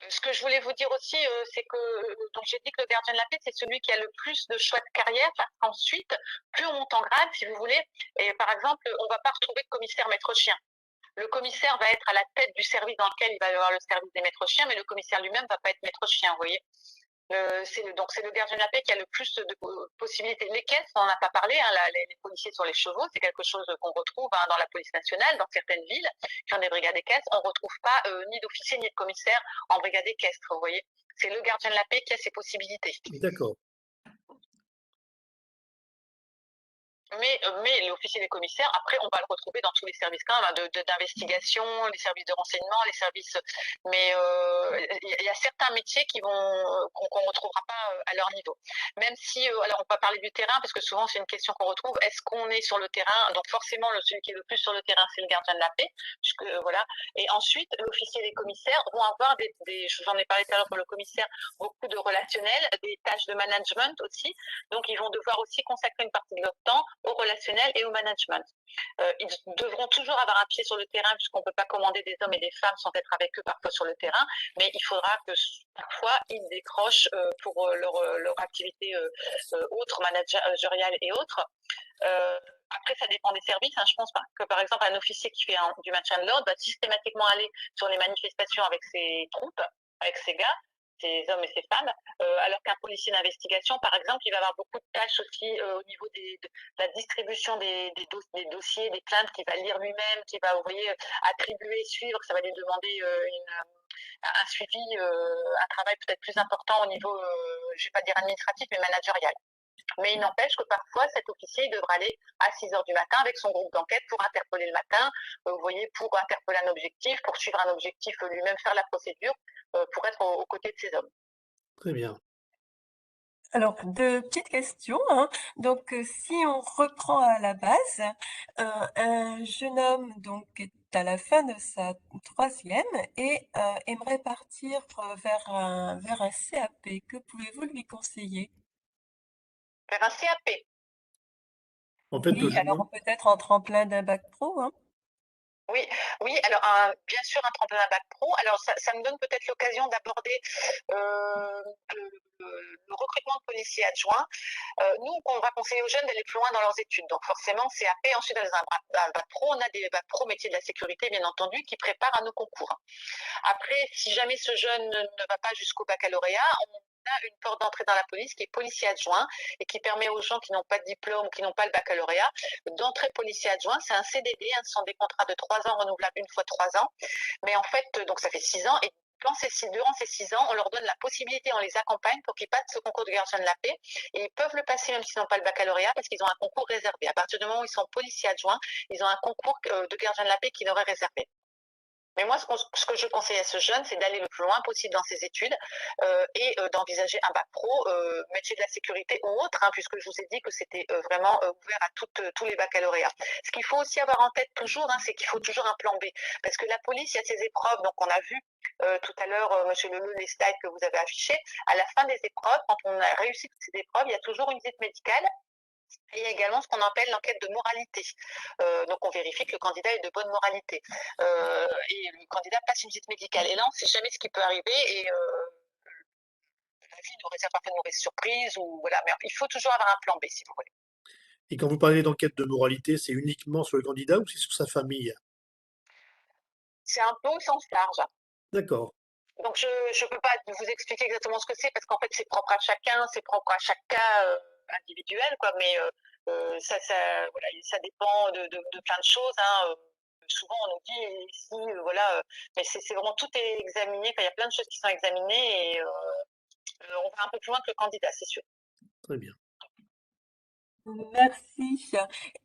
Ce que je voulais vous dire aussi, c'est que donc j'ai dit que le gardien de la paix, c'est celui qui a le plus de choix de carrière, parce qu'ensuite, plus on monte en grade, si vous voulez, et par exemple, on ne va pas retrouver de commissaire maître chien. Le commissaire va être à la tête du service dans lequel il va y avoir le service des maîtres chiens, mais le commissaire lui-même ne va pas être maître chien, vous voyez. Donc c'est le gardien de la paix qui a le plus de possibilités. Les caisses, on n'en a pas parlé, hein, les policiers sur les chevaux, c'est quelque chose qu'on retrouve dans la police nationale, dans certaines villes qui ont des brigades équestres. On ne retrouve pas ni d'officier ni de commissaire en brigade équestre, vous voyez. C'est le gardien de la paix qui a ces possibilités. D'accord. Mais l'officier des commissaires, après, on va le retrouver dans tous les services quand même, d'investigation, les services de renseignement, les services. Mais il y a certains métiers qu'on ne retrouvera pas à leur niveau. Même si, alors on va parler du terrain, parce que souvent c'est une question qu'on retrouve. Est-ce qu'on est sur le terrain? Donc forcément, celui qui est le plus sur le terrain, c'est le gardien de la paix. Voilà. Et ensuite, l'officier des commissaires vont avoir j'en ai parlé tout à l'heure pour le commissaire, beaucoup de relationnel, des tâches de management aussi. Donc ils vont devoir aussi consacrer une partie de leur temps au relationnel et au management. Ils devront toujours avoir un pied sur le terrain puisqu'on ne peut pas commander des hommes et des femmes sans être avec eux parfois sur le terrain, mais il faudra que parfois ils décrochent pour leur activité autre, managériale et autres. Après, ça dépend des services. Hein. Je pense que, par exemple, un officier qui fait du maintien de l'ordre va systématiquement aller sur les manifestations avec ses troupes. avec ses gars, ses hommes et ses femmes, alors qu'un policier d'investigation, par exemple, il va avoir beaucoup de tâches aussi au niveau de la distribution des dossiers, des plaintes qu'il va lire lui-même, qu'il va, vous voyez, attribuer, suivre, ça va lui demander un suivi, un travail peut-être plus important au niveau, je ne vais pas dire administratif, mais managérial. Mais il n'empêche que parfois, cet officier il devra aller à 6 heures du matin avec son groupe d'enquête pour interpeller le matin, vous voyez, pour interpeller un objectif, pour suivre un objectif lui-même, faire la procédure, pour être aux côtés de ses hommes. Très bien. Alors, deux petites questions, hein. Donc, si on reprend à la base, un jeune homme donc est à la fin de sa troisième et aimerait partir vers un CAP. Que pouvez-vous lui conseiller? Vers un CAP. En fait, Oui, alors peut-être en tremplin d'un bac pro, hein? Oui, oui, alors bien sûr un tremplin bac pro. Alors ça me donne peut-être l'occasion d'aborder le recrutement de policiers adjoints. Nous, on va conseiller aux jeunes d'aller plus loin dans leurs études. Donc forcément, CAP, ensuite dans un bac pro, on a des bac pro métiers de la sécurité, bien entendu, qui préparent à nos concours. Après, si jamais ce jeune ne va pas jusqu'au baccalauréat, on a une porte d'entrée dans la police qui est policier adjoint et qui permet aux gens qui n'ont pas de diplôme, qui n'ont pas le baccalauréat, d'entrer policier adjoint. C'est un CDD, ce sont des contrats de 3 ans renouvelables une fois 3 ans. Mais en fait, donc ça fait 6 ans et durant ces 6 ans, on leur donne la possibilité, on les accompagne pour qu'ils passent ce concours de gardien de la paix et ils peuvent le passer même s'ils n'ont pas le baccalauréat parce qu'ils ont un concours réservé. À partir du moment où ils sont policiers adjoints, ils ont un concours de gardien de la paix qui leur est réservé. Mais moi, ce que je conseille à ce jeune, c'est d'aller le plus loin possible dans ses études et d'envisager un bac pro, métier de la sécurité ou autre, hein, puisque je vous ai dit que c'était vraiment ouvert à tous les baccalauréats. Ce qu'il faut aussi avoir en tête toujours, hein, c'est qu'il faut toujours un plan B. Parce que la police, il y a ses épreuves, donc on a vu tout à l'heure, Monsieur Leleu, les slides que vous avez affichés. À la fin des épreuves, quand on a réussi toutes ces épreuves, il y a toujours une visite médicale. Et il y a également ce qu'on appelle l'enquête de moralité. Donc on vérifie que le candidat est de bonne moralité. Et le candidat passe une visite médicale. Et là, on ne sait jamais ce qui peut arriver. Et la vie nous réserve parfois de mauvaises surprises. Voilà. Mais il faut toujours avoir un plan B, si vous voulez. Et quand vous parlez d'enquête de moralité, c'est uniquement sur le candidat ou c'est sur sa famille? C'est un peu au sens large. D'accord. Donc je ne peux pas vous expliquer exactement ce que c'est parce qu'en fait c'est propre à chacun, c'est propre à chaque cas individuel, quoi. Mais voilà, ça dépend de plein de choses, hein. Souvent on nous dit ici, voilà, mais c'est vraiment tout est examiné. Il y a plein de choses qui sont examinées et on va un peu plus loin que le candidat, c'est sûr. Très bien. Merci.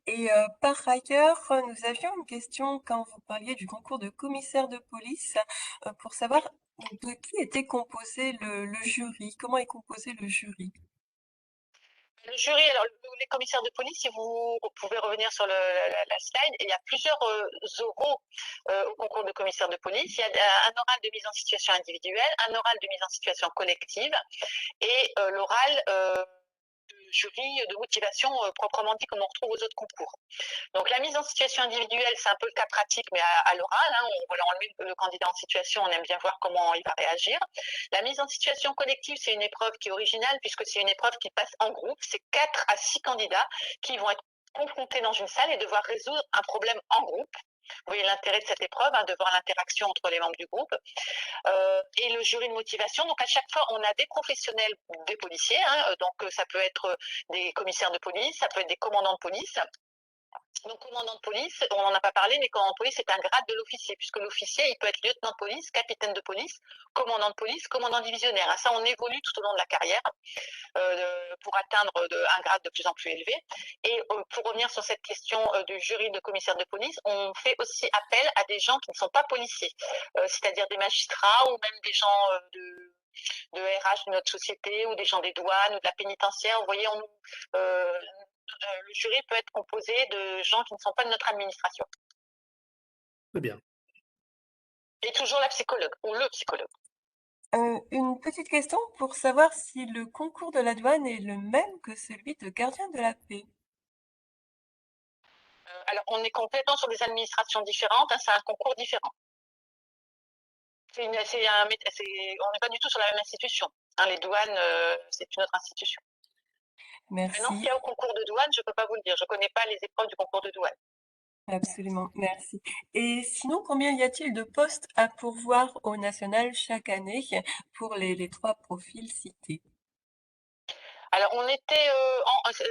Et par ailleurs, nous avions une question quand vous parliez du concours de commissaire de police pour savoir de qui était composé le jury. Comment est composé le jury? Le jury, alors les commissaires de police, si vous pouvez revenir sur la slide, il y a plusieurs oraux au concours de commissaire de police. Il y a un oral de mise en situation individuelle, un oral de mise en situation collective et l'oral de jury de motivation proprement dit comme on retrouve aux autres concours. Donc la mise en situation individuelle, c'est un peu le cas pratique, mais à l'oral, hein, on met le candidat en situation, on aime bien voir comment il va réagir. La mise en situation collective, c'est une épreuve qui est originale puisque c'est une épreuve qui passe en groupe. C'est 4 à 6 candidats qui vont être confrontés dans une salle et devoir résoudre un problème en groupe. Vous voyez l'intérêt de cette épreuve, hein, de voir l'interaction entre les membres du groupe. Et le jury de motivation, donc à chaque fois, on a des professionnels, des policiers, hein, donc ça peut être des commissaires de police, ça peut être des commandants de police. Donc, commandant de police, on n'en a pas parlé, mais commandant de police, c'est un grade de l'officier, puisque l'officier, il peut être lieutenant de police, capitaine de police, commandant divisionnaire. Ça, on évolue tout au long de la carrière pour atteindre un grade de plus en plus élevé. Et pour revenir sur cette question du jury de commissaire de police, on fait aussi appel à des gens qui ne sont pas policiers, c'est-à-dire des magistrats ou même des gens de RH de notre société ou des gens des douanes ou de la pénitentiaire. Vous voyez, le jury peut être composé de gens qui ne sont pas de notre administration. Très bien. Et toujours la psychologue ou le psychologue. Une petite question pour savoir si le concours de la douane est le même que celui de gardien de la paix. Alors, on est complètement sur des administrations différentes, hein, c'est un concours différent. On n'est pas du tout sur la même institution. Hein, les douanes, c'est une autre institution. Merci. Maintenant, s'il y a au concours de douane, je ne peux pas vous le dire. Je ne connais pas les épreuves du concours de douane. Absolument, merci. Et sinon, combien y a-t-il de postes à pourvoir au national chaque année pour les 3 profils cités? Alors, on était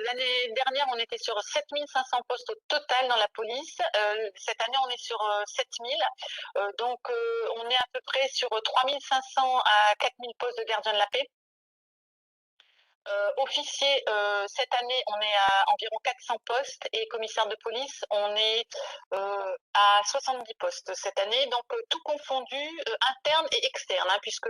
l'année dernière, on était sur 7500 postes au total dans la police. Cette année, on est sur 7000. Donc, on est à peu près sur 3500 à 4000 postes de gardiens de la paix. Officier, cette année, on est à environ 400 postes et commissaire de police, on est à 70 postes cette année, donc tout confondu, interne et externe, hein, puisque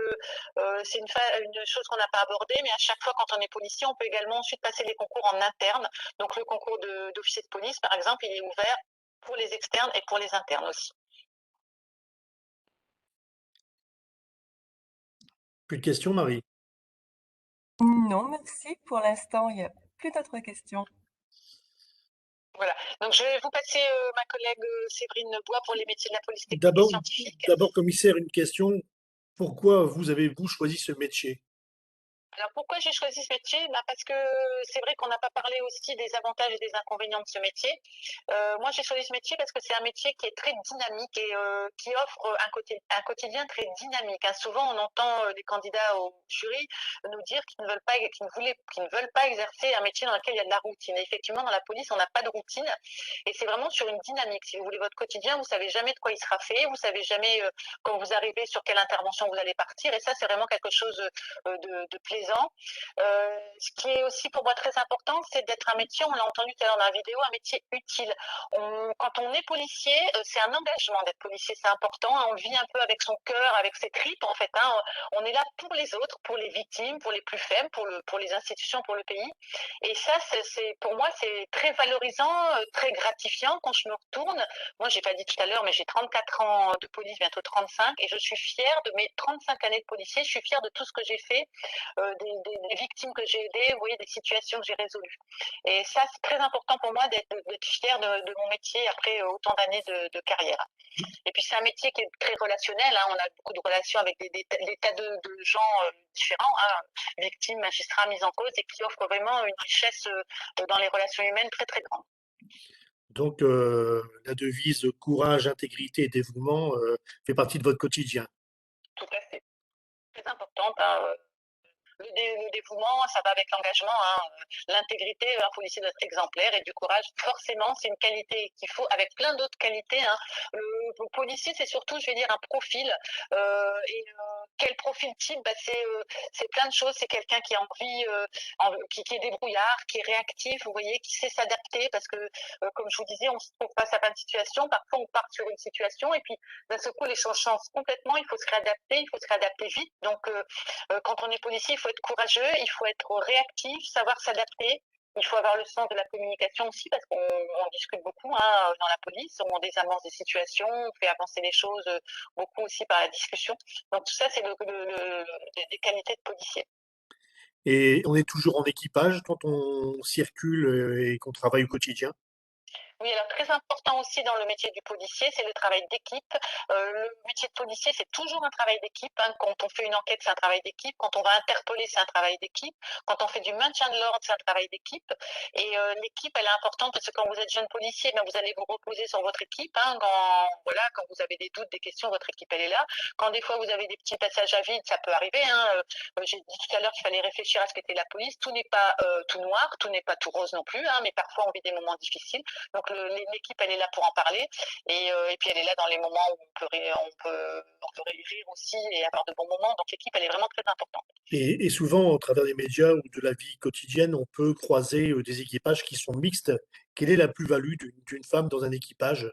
c'est une chose qu'on n'a pas abordée, mais à chaque fois quand on est policier, on peut également ensuite passer les concours en interne. Donc le concours d'officier de police, par exemple, il est ouvert pour les externes et pour les internes aussi. Plus de questions, Marie? Non, merci. Pour l'instant, il n'y a plus d'autres questions. Voilà. Donc, je vais vous passer ma collègue Séverine Bois pour les métiers de la police technique et D'abord, scientifique. commissaire, une question. Pourquoi vous avez-vous choisi ce métier? Alors pourquoi j'ai choisi ce métier? Parce que c'est vrai qu'on n'a pas parlé aussi des avantages et des inconvénients de ce métier. Moi j'ai choisi ce métier parce que c'est un métier qui est très dynamique et qui offre un quotidien très dynamique, hein. Souvent on entend des candidats au jury nous dire qu'ils ne veulent pas exercer un métier dans lequel il y a de la routine. Et effectivement dans la police on n'a pas de routine et c'est vraiment sur une dynamique. Si vous voulez votre quotidien, vous savez jamais de quoi il sera fait, vous savez jamais quand vous arrivez sur quelle intervention vous allez partir et ça c'est vraiment quelque chose de plaisant. Ce qui est aussi pour moi très important, c'est d'être un métier, on l'a entendu tout à l'heure dans la vidéo, un métier utile. Quand on est policier, c'est un engagement d'être policier, c'est important. On vit un peu avec son cœur, avec ses tripes en fait. Hein. On est là pour les autres, pour les victimes, pour les plus faibles, pour les institutions, pour le pays. Et ça, pour moi, c'est très valorisant, très gratifiant quand je me retourne. Moi, j'ai pas dit tout à l'heure, mais j'ai 34 ans de police, bientôt 35, et je suis fière de mes 35 années de policier. Je suis fière de tout ce que j'ai fait. Des victimes que j'ai aidées, vous voyez, des situations que j'ai résolues. Et ça, c'est très important pour moi d'être fière de mon métier après autant d'années de carrière. Et puis, c'est un métier qui est très relationnel. Hein. On a beaucoup de relations avec des tas de gens différents, hein, victimes, magistrats, mis en cause, et qui offrent vraiment une richesse dans les relations humaines très, très grande. Donc, la devise courage, intégrité et dévouement fait partie de votre quotidien. Tout à fait. Très importante. Hein. Le dévouement, ça va avec l'engagement, hein. L'intégrité, un policier doit être exemplaire et du courage, forcément, c'est une qualité qu'il faut, avec plein d'autres qualités. Hein. Le policier, c'est surtout, je vais dire, un profil. Quel profil type? C'est plein de choses. C'est quelqu'un qui a envie, qui est débrouillard, qui est réactif, vous voyez, qui sait s'adapter parce que, comme je vous disais, on se trouve face à plein de situations. Parfois, on part sur une situation et puis d'un seul coup, les choses changent complètement. Il faut se réadapter vite. Donc, quand on est policier, il faut être courageux, il faut être réactif, savoir s'adapter. Il faut avoir le sens de la communication aussi parce qu'on discute beaucoup hein, dans la police, on désamorce des situations, on fait avancer les choses beaucoup aussi par la discussion. Donc tout ça, c'est des qualités de policier. Et on est toujours en équipage quand on circule et qu'on travaille au quotidien? Oui, alors très important aussi dans le métier du policier, c'est le travail d'équipe. Le métier de policier, c'est toujours un travail d'équipe. Hein. Quand on fait une enquête, c'est un travail d'équipe. Quand on va interpeller, c'est un travail d'équipe. Quand on fait du maintien de l'ordre, c'est un travail d'équipe. Et l'équipe, elle est importante parce que quand vous êtes jeune policier, ben, vous allez vous reposer sur votre équipe. Hein. Quand vous avez des doutes, des questions, votre équipe, elle est là. Quand des fois, vous avez des petits passages à vide, ça peut arriver. Hein. J'ai dit tout à l'heure qu'il fallait réfléchir à ce qu'était la police. Tout n'est pas tout noir, tout n'est pas tout rose non plus. Hein, mais parfois, on vit des moments difficiles. Donc, l'équipe, elle est là pour en parler. Et puis, elle est là dans les moments où on peut rire aussi et avoir de bons moments. Donc, l'équipe, elle est vraiment très importante. Et souvent, au travers des médias ou de la vie quotidienne, on peut croiser des équipages qui sont mixtes. Quelle est la plus-value d'une femme dans un équipage?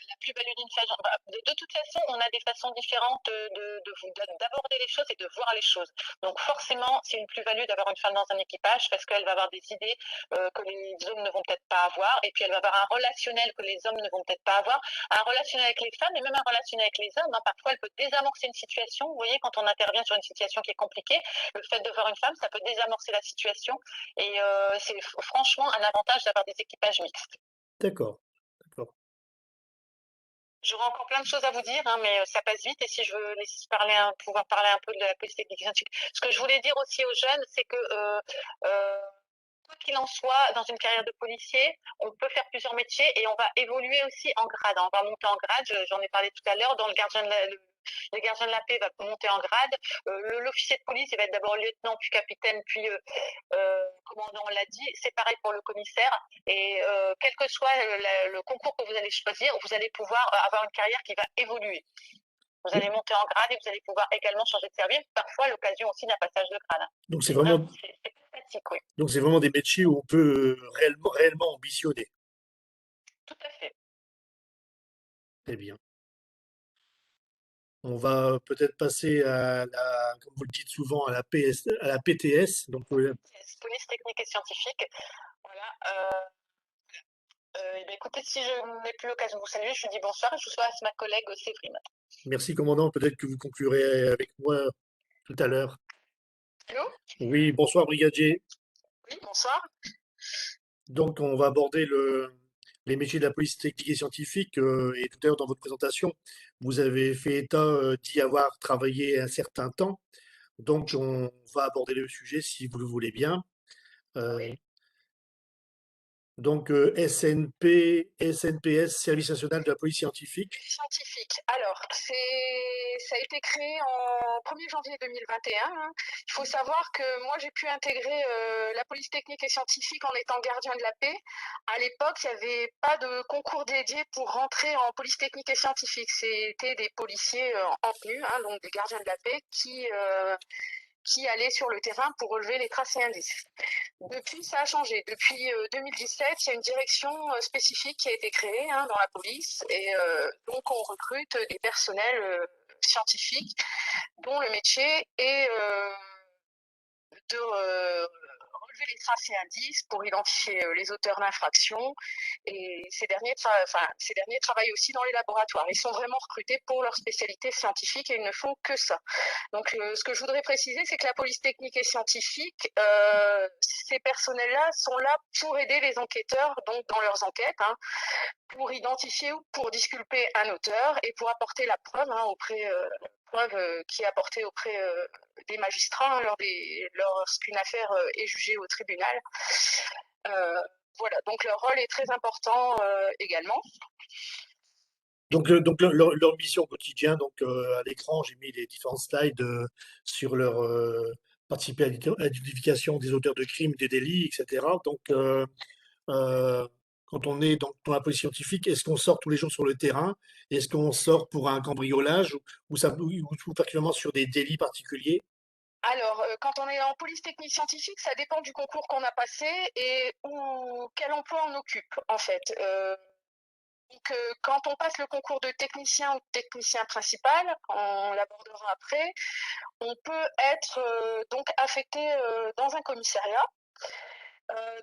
La plus-value d'une femme, de toute façon, on a des façons différentes d'aborder les choses et de voir les choses. Donc forcément, c'est une plus-value d'avoir une femme dans un équipage parce qu'elle va avoir des idées que les hommes ne vont peut-être pas avoir et puis elle va avoir un relationnel que les hommes ne vont peut-être pas avoir, un relationnel avec les femmes et même un relationnel avec les hommes. Hein. Parfois, elle peut désamorcer une situation. Vous voyez, quand on intervient sur une situation qui est compliquée, le fait de voir une femme, ça peut désamorcer la situation et c'est franchement un avantage d'avoir des équipages mixtes. D'accord. J'aurais encore plein de choses à vous dire, hein, mais ça passe vite. Et si je veux pouvoir parler un peu de la police technique et scientifique. Ce que je voulais dire aussi aux jeunes, c'est que quoi qu'il en soit, dans une carrière de policier, on peut faire plusieurs métiers et on va évoluer aussi en grade. On va monter en grade, j'en ai parlé tout à l'heure, dans le gardien de la paix va monter en grade. L'officier de police, il va être d'abord lieutenant, puis capitaine, puis commandant, on l'a dit. C'est pareil pour le commissaire. Et quel que soit le concours que vous allez choisir, vous allez pouvoir avoir une carrière qui va évoluer. Vous allez monter en grade et vous allez pouvoir également changer de service. Parfois, à l'occasion aussi d'un passage de grade. Donc c'est vraiment, C'est pratique, oui. donc c'est vraiment des métiers où on peut réellement ambitionner. Tout à fait. Très bien. On va peut-être passer à la, comme vous le dites souvent, à la PTS, donc Police technique et scientifique. Voilà. Écoutez, si je n'ai plus l'occasion de vous saluer, je vous dis bonsoir et je vous passe ma collègue Séverine. merci commandant, peut-être que vous conclurez avec moi tout à l'heure. Allô? Oui, bonsoir brigadier. Oui, bonsoir. Donc on va aborder les métiers de la police technique et scientifique et tout à l'heure dans votre présentation, vous avez fait état d'y avoir travaillé un certain temps. Donc on va aborder le sujet si vous le voulez bien. Donc SNPS, Service national de la police scientifique. Scientifique. Alors, ça a été créé en 1er janvier 2021. Hein. Il faut savoir que moi, j'ai pu intégrer la police technique et scientifique en étant gardien de la paix. À l'époque, il n'y avait pas de concours dédié pour rentrer en police technique et scientifique. C'était des policiers en tenue, hein, donc des gardiens de la paix qui allaient sur le terrain pour relever les traces et indices. Depuis, ça a changé. Depuis 2017, il y a une direction spécifique qui a été créée dans la police et donc on recrute des personnels scientifiques dont le métier est de relever les traces et indices pour identifier les auteurs d'infractions et ces derniers travaillent aussi dans les laboratoires. Ils sont vraiment recrutés pour leur spécialité scientifique et ils ne font que ça. Donc ce que je voudrais préciser, c'est que la police technique et scientifique, ces personnels-là sont là pour aider les enquêteurs donc dans leurs enquêtes, pour identifier ou pour disculper un auteur et pour apporter la preuve qui est apportée auprès des magistrats lorsqu'une affaire est jugée au tribunal. Voilà, donc leur rôle est très important également. Donc leur mission au quotidien, donc à l'écran, j'ai mis les différents slides sur leur participer à l'identification des auteurs de crimes, des délits, etc. Donc quand on est dans la police scientifique, est-ce qu'on sort tous les jours sur le terrain? Est-ce qu'on sort pour un cambriolage ou particulièrement sur des délits particuliers? Alors, quand on est en police technique scientifique, ça dépend du concours qu'on a passé et quel emploi on occupe, en fait. Donc, quand on passe le concours de technicien ou de technicien principal, on l'abordera après, on peut être donc affecté dans un commissariat.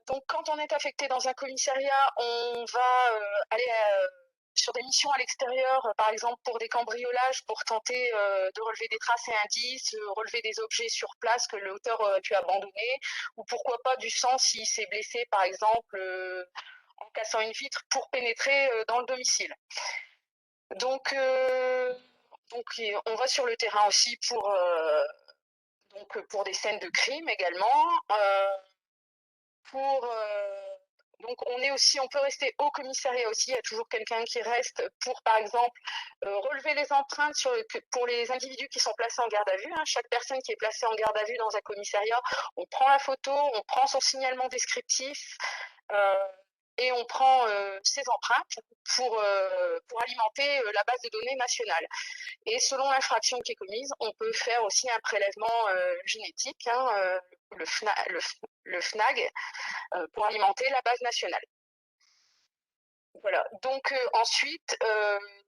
Donc, quand on est affecté dans un commissariat, on va aller sur des missions à l'extérieur, par exemple pour des cambriolages, pour tenter de relever des traces et indices, relever des objets sur place que l'auteur a pu abandonner, ou pourquoi pas du sang s'il s'est blessé, par exemple, en cassant une vitre pour pénétrer dans le domicile. Donc on va sur le terrain aussi pour des scènes de crime également. Donc on peut rester au commissariat aussi, il y a toujours quelqu'un qui reste pour, par exemple, relever les empreintes pour les individus qui sont placés en garde à vue. Chaque personne qui est placée en garde à vue dans un commissariat, on prend la photo, on prend son signalement descriptif et on prend ses empreintes pour alimenter la base de données nationale. Et selon l'infraction qui est commise, on peut faire aussi un prélèvement génétique, le FNAG, pour alimenter la base nationale. Voilà. Donc ensuite,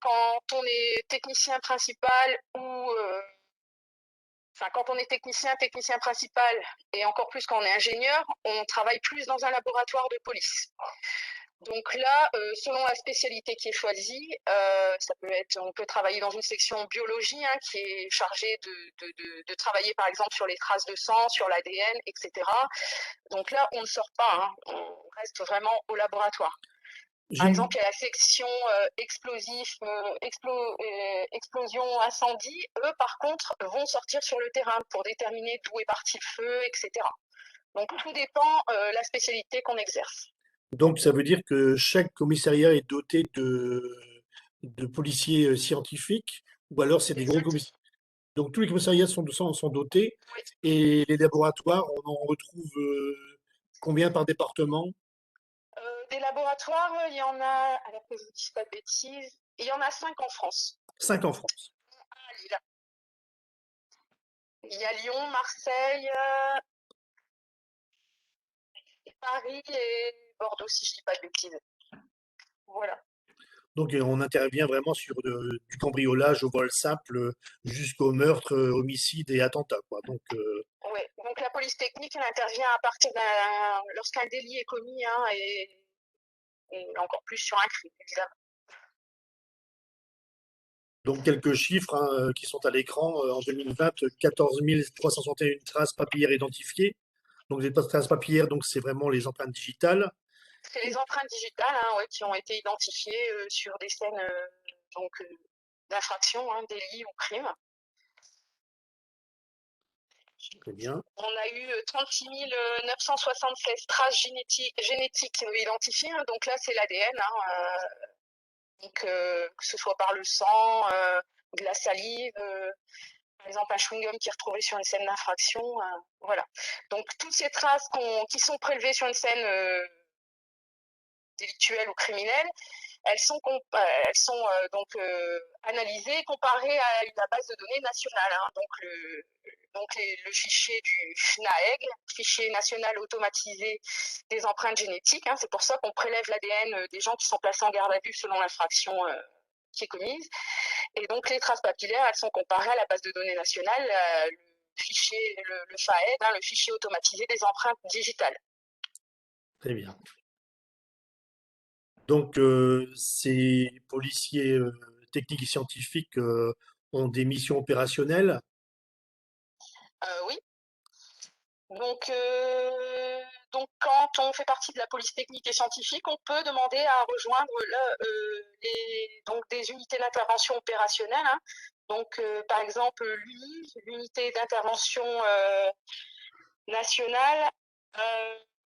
quand on est technicien principal quand on est technicien principal, et encore plus quand on est ingénieur, on travaille plus dans un laboratoire de police. Donc là, selon la spécialité qui est choisie, on peut travailler dans une section biologie qui est chargée de travailler par exemple sur les traces de sang, sur l'ADN, etc. Donc là, on ne sort pas, on reste vraiment au laboratoire. Par exemple, il y a la section explosion, incendie. Eux, par contre, vont sortir sur le terrain pour déterminer d'où est parti le feu, etc. Donc tout dépend la spécialité qu'on exerce. Donc, ça veut dire que chaque commissariat est doté de policiers scientifiques, ou alors c'est des gros commissariats. Donc, tous les commissariats sont dotés, Oui. et les laboratoires, on en retrouve combien par département? Des laboratoires, il y en a, alors que je ne dise pas de bêtises, il y en a 5 en France. 5 en France. À Lille. Il y a Lyon, Marseille, Paris et Bordeaux, si je ne dis pas de bêtises. Voilà. Donc, on intervient vraiment sur du cambriolage au vol simple jusqu'au meurtre, homicide et attentat, quoi. Donc, Oui, donc la police technique, elle intervient à partir lorsqu'un délit est commis, hein, et encore plus sur un crime, évidemment. donc quelques chiffres qui sont à l'écran. En 2020, 14 361 traces papillaires identifiées. Donc, les traces papillaires, donc c'est vraiment les empreintes digitales. C'est les empreintes digitales, hein, ouais, qui ont été identifiées sur des scènes d'infraction, hein, délits ou crimes. Très bien. On a eu 36 976 traces génétiques identifiées, hein, donc là c'est l'ADN, hein, donc que ce soit par le sang, de la salive, par exemple un chewing-gum qui est retrouvé sur une scène d'infraction, voilà. Donc toutes ces traces qui sont prélevées sur une scène délictuelle ou criminelle, elles sont donc analysées et comparées à la base de données nationale, hein, donc le fichier du FNAEG, fichier national automatisé des empreintes génétiques, hein, c'est pour ça qu'on prélève l'ADN des gens qui sont placés en garde à vue selon l'infraction qui est commise. Et donc les traces papillaires, elles sont comparées à la base de données nationale, le fichier, le FAED, hein, le fichier automatisé des empreintes digitales. Très bien. Donc, ces policiers techniques et scientifiques ont des missions opérationnelles? Oui. Donc, quand on fait partie de la police technique et scientifique, on peut demander à rejoindre des unités d'intervention opérationnelle, hein. Donc, par exemple, l'unité d'intervention nationale,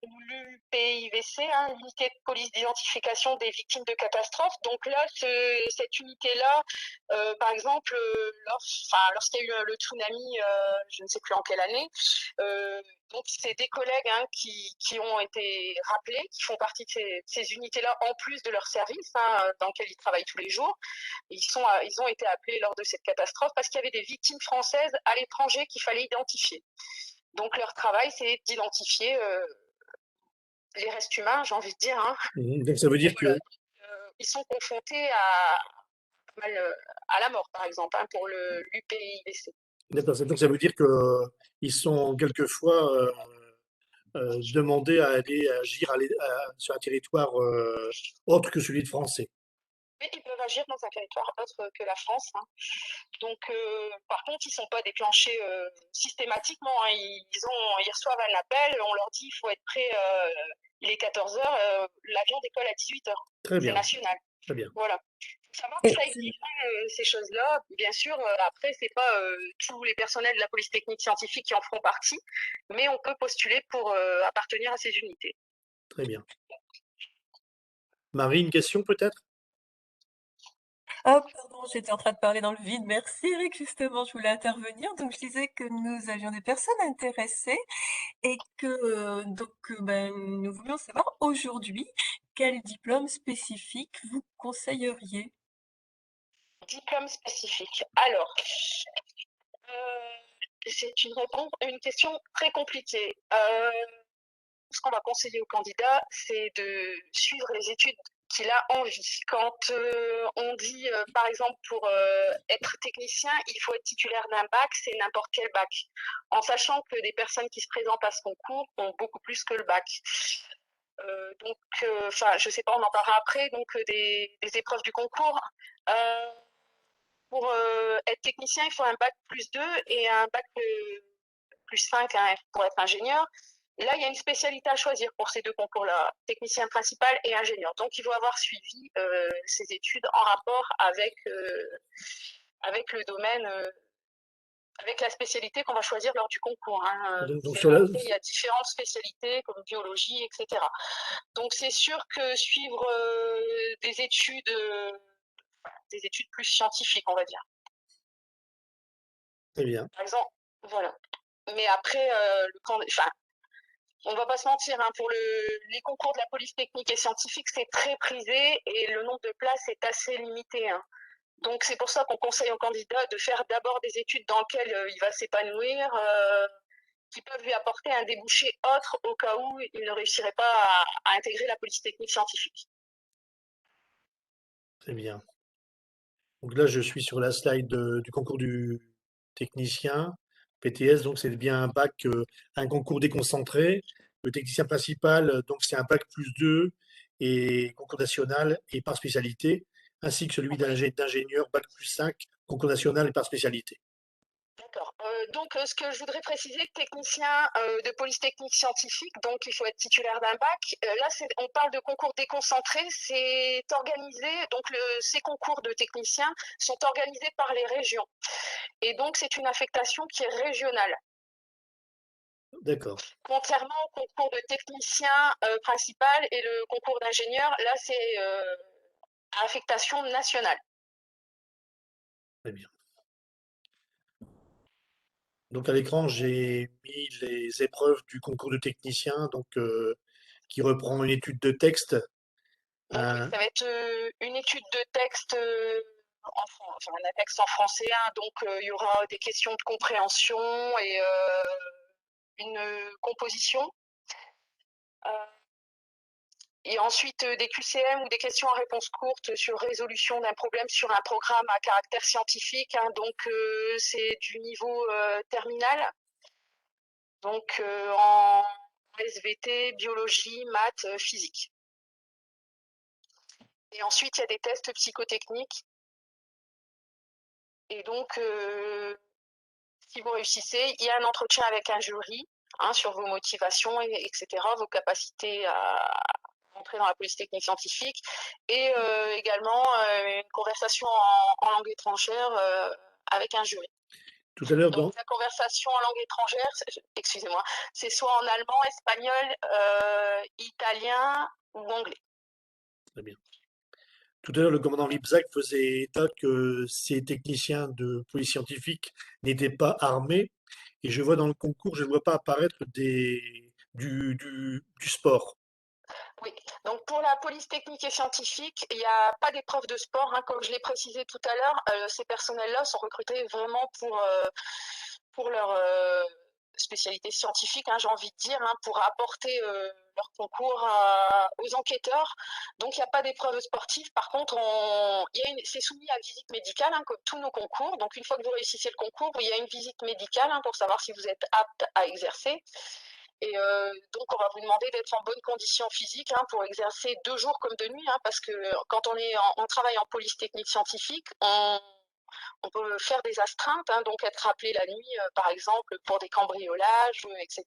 ou l'UPIVC, hein, l'unité de police d'identification des victimes de catastrophes. Donc là, cette unité-là, par exemple, lorsqu'il y a eu le tsunami, je ne sais plus en quelle année, donc c'est des collègues, hein, qui ont été rappelés, qui font partie de ces unités-là en plus de leur service, hein, dans lequel ils travaillent tous les jours. Ils ont été appelés lors de cette catastrophe parce qu'il y avait des victimes françaises à l'étranger qu'il fallait identifier. Donc leur travail, c'est d'identifier les restes humains, j'ai envie de dire, hein. Donc ça veut dire que ils sont confrontés à la mort, par exemple, hein, pour l'UPIVC. d'accord, donc ça veut dire qu'ils sont quelquefois demandés à aller agir sur un territoire autre que celui de français. Oui, ils peuvent agir dans un territoire autre que la France, hein. Donc, par contre, ils ne sont pas déclenchés systématiquement, hein. Ils reçoivent un appel, on leur dit il faut être prêt, il est 14h, l'avion décolle à 18h. Très bien. C'est national. Très bien. Voilà. Il faut savoir que ça existe, ces choses-là. Bien sûr, après, ce n'est pas tous les personnels de la police technique scientifique qui en feront partie, mais on peut postuler pour appartenir à ces unités. Très bien. Marie, une question peut-être? Ah, pardon, j'étais en train de parler dans le vide. Merci Eric, justement, je voulais intervenir. Donc, je disais que nous avions des personnes intéressées et que nous voulions savoir aujourd'hui quel diplôme spécifique vous conseilleriez. Diplôme spécifique. Alors, c'est une question très compliquée. Ce qu'on va conseiller au candidat, c'est de suivre les études qu'il a envie. Quand on dit, par exemple, pour être technicien, il faut être titulaire d'un bac, c'est n'importe quel bac, en sachant que des personnes qui se présentent à ce concours ont beaucoup plus que le bac. Je ne sais pas, on en parlera après, donc des épreuves du concours. Pour être technicien, il faut un bac +2 et un bac +5, hein, pour être ingénieur. Là, il y a une spécialité à choisir pour ces deux concours-là, technicien principal et ingénieur. Donc, il faut avoir suivi ces études en rapport avec le domaine avec la spécialité qu'on va choisir lors du concours. Hein. Donc, Il y a différentes spécialités comme biologie, etc. Donc c'est sûr que suivre des études plus scientifiques, on va dire. très bien. Par exemple, voilà. Mais après, on va pas se mentir, hein, pour les concours de la police technique et scientifique, c'est très prisé et le nombre de places est assez limité. Hein. Donc c'est pour ça qu'on conseille aux candidats de faire d'abord des études dans lesquelles il va s'épanouir, qui peuvent lui apporter un débouché autre au cas où il ne réussirait pas à intégrer la police technique scientifique. Très bien. Donc là, je suis sur la slide du concours du technicien PTS. Donc c'est bien un bac, un concours déconcentré. Le technicien principal, donc c'est un bac plus 2 et concours national et par spécialité, ainsi que celui d'ingénieur bac plus 5, concours national et par spécialité. D'accord. Donc, ce que je voudrais préciser, technicien de police technique scientifique, donc il faut être titulaire d'un bac. Là, on parle de concours déconcentré, c'est organisé, donc ces concours de techniciens sont organisés par les régions. Et donc, c'est une affectation qui est régionale. D'accord. Contrairement au concours de technicien principal et le concours d'ingénieur, là, c'est affectation nationale. Très bien. Donc à l'écran, j'ai mis les épreuves du concours de technicien, donc qui reprend une étude de texte. Donc, ça va être une étude de texte, un texte en français. Hein, donc il y aura des questions de compréhension et une composition. Et ensuite des QCM ou des questions à réponse courte sur résolution d'un problème sur un programme à caractère scientifique. Hein, donc c'est du niveau terminal. Donc en SVT, biologie, maths, physique. Et ensuite, il y a des tests psychotechniques. Et donc, si vous réussissez, il y a un entretien avec un jury hein, sur vos motivations, etc., vos capacités à entrer dans la police technique scientifique, et également une conversation en langue étrangère avec un jury. Tout à l'heure, donc, la conversation en langue étrangère, excusez-moi, c'est soit en allemand, espagnol, italien ou anglais. Très bien. Tout à l'heure, le commandant Lipzak faisait état que ces techniciens de police scientifique n'étaient pas armés. Et je vois dans le concours, je ne vois pas apparaître du sport. Oui, donc pour la police technique et scientifique, il n'y a pas d'épreuve de sport. Hein, comme je l'ai précisé tout à l'heure, ces personnels-là sont recrutés vraiment pour leur spécialité scientifique, hein, j'ai envie de dire, hein, pour apporter leur concours aux enquêteurs. Donc il n'y a pas d'épreuve sportive. Par contre, c'est soumis à visite médicale, hein, comme tous nos concours. Donc une fois que vous réussissez le concours, il y a une visite médicale hein, pour savoir si vous êtes apte à exercer. Et donc, on va vous demander d'être en bonne condition physique hein, pour exercer 2 jours comme de nuit, hein, parce que quand on travaille en police technique scientifique, on peut faire des astreintes, hein, donc être appelé la nuit, par exemple, pour des cambriolages, etc.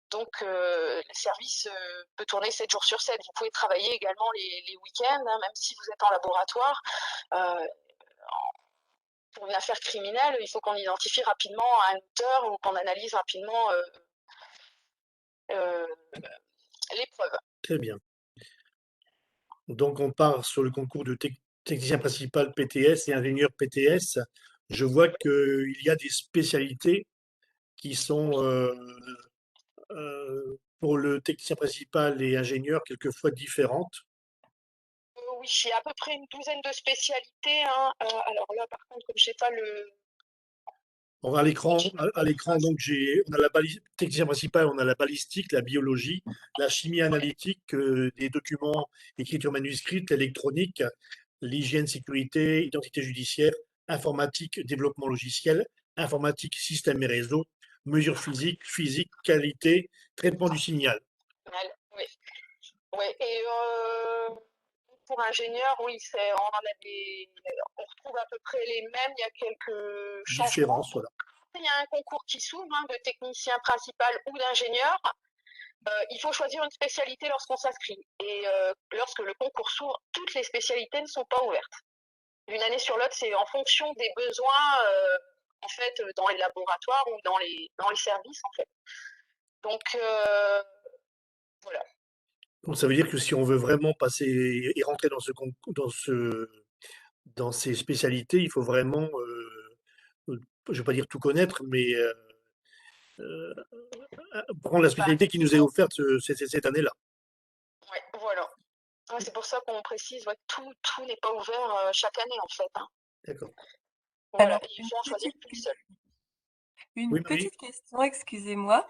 Donc, le service peut tourner 7 jours sur 7. Vous pouvez travailler également les week-ends, hein, même si vous êtes en laboratoire. Pour une affaire criminelle, il faut qu'on identifie rapidement un auteur ou qu'on analyse rapidement l'épreuve. Très bien. Donc, on part sur le concours de technicien principal PTS et ingénieur PTS. Je vois qu'il y a des spécialités qui sont pour le technicien principal et ingénieur quelquefois différentes. Oui, il y a à peu près une douzaine de spécialités. Hein. Alors là, par contre, comme je n'ai pas le... Alors à l'écran, donc on a la technicien principal, on a la balistique, la biologie, la chimie analytique, des documents, écriture manuscrite, l'électronique, l'hygiène, sécurité, identité judiciaire, informatique, développement logiciel, informatique, système et réseau, mesures physique, qualité, traitement du signal. Oui. Oui. Et pour ingénieur, oui, on retrouve à peu près les mêmes. Il y a quelques changements. Voilà. Il y a un concours qui s'ouvre hein, de technicien principal ou d'ingénieur. Il faut choisir une spécialité lorsqu'on s'inscrit. Et lorsque le concours s'ouvre, toutes les spécialités ne sont pas ouvertes. D'une année sur l'autre, c'est en fonction des besoins en fait, dans les laboratoires ou dans les services, en fait. Donc, voilà. Donc ça veut dire que si on veut vraiment passer et rentrer dans ces spécialités, il faut vraiment, je ne vais pas dire tout connaître, mais prendre la spécialité qui nous est offerte cette année-là. Oui, voilà. Ouais, c'est pour ça qu'on précise, ouais, tout n'est pas ouvert chaque année, en fait. Hein. D'accord. Voilà, Alors, et il faut en choisir qu'une seule. Une Oui, Marie. petite question, excusez-moi.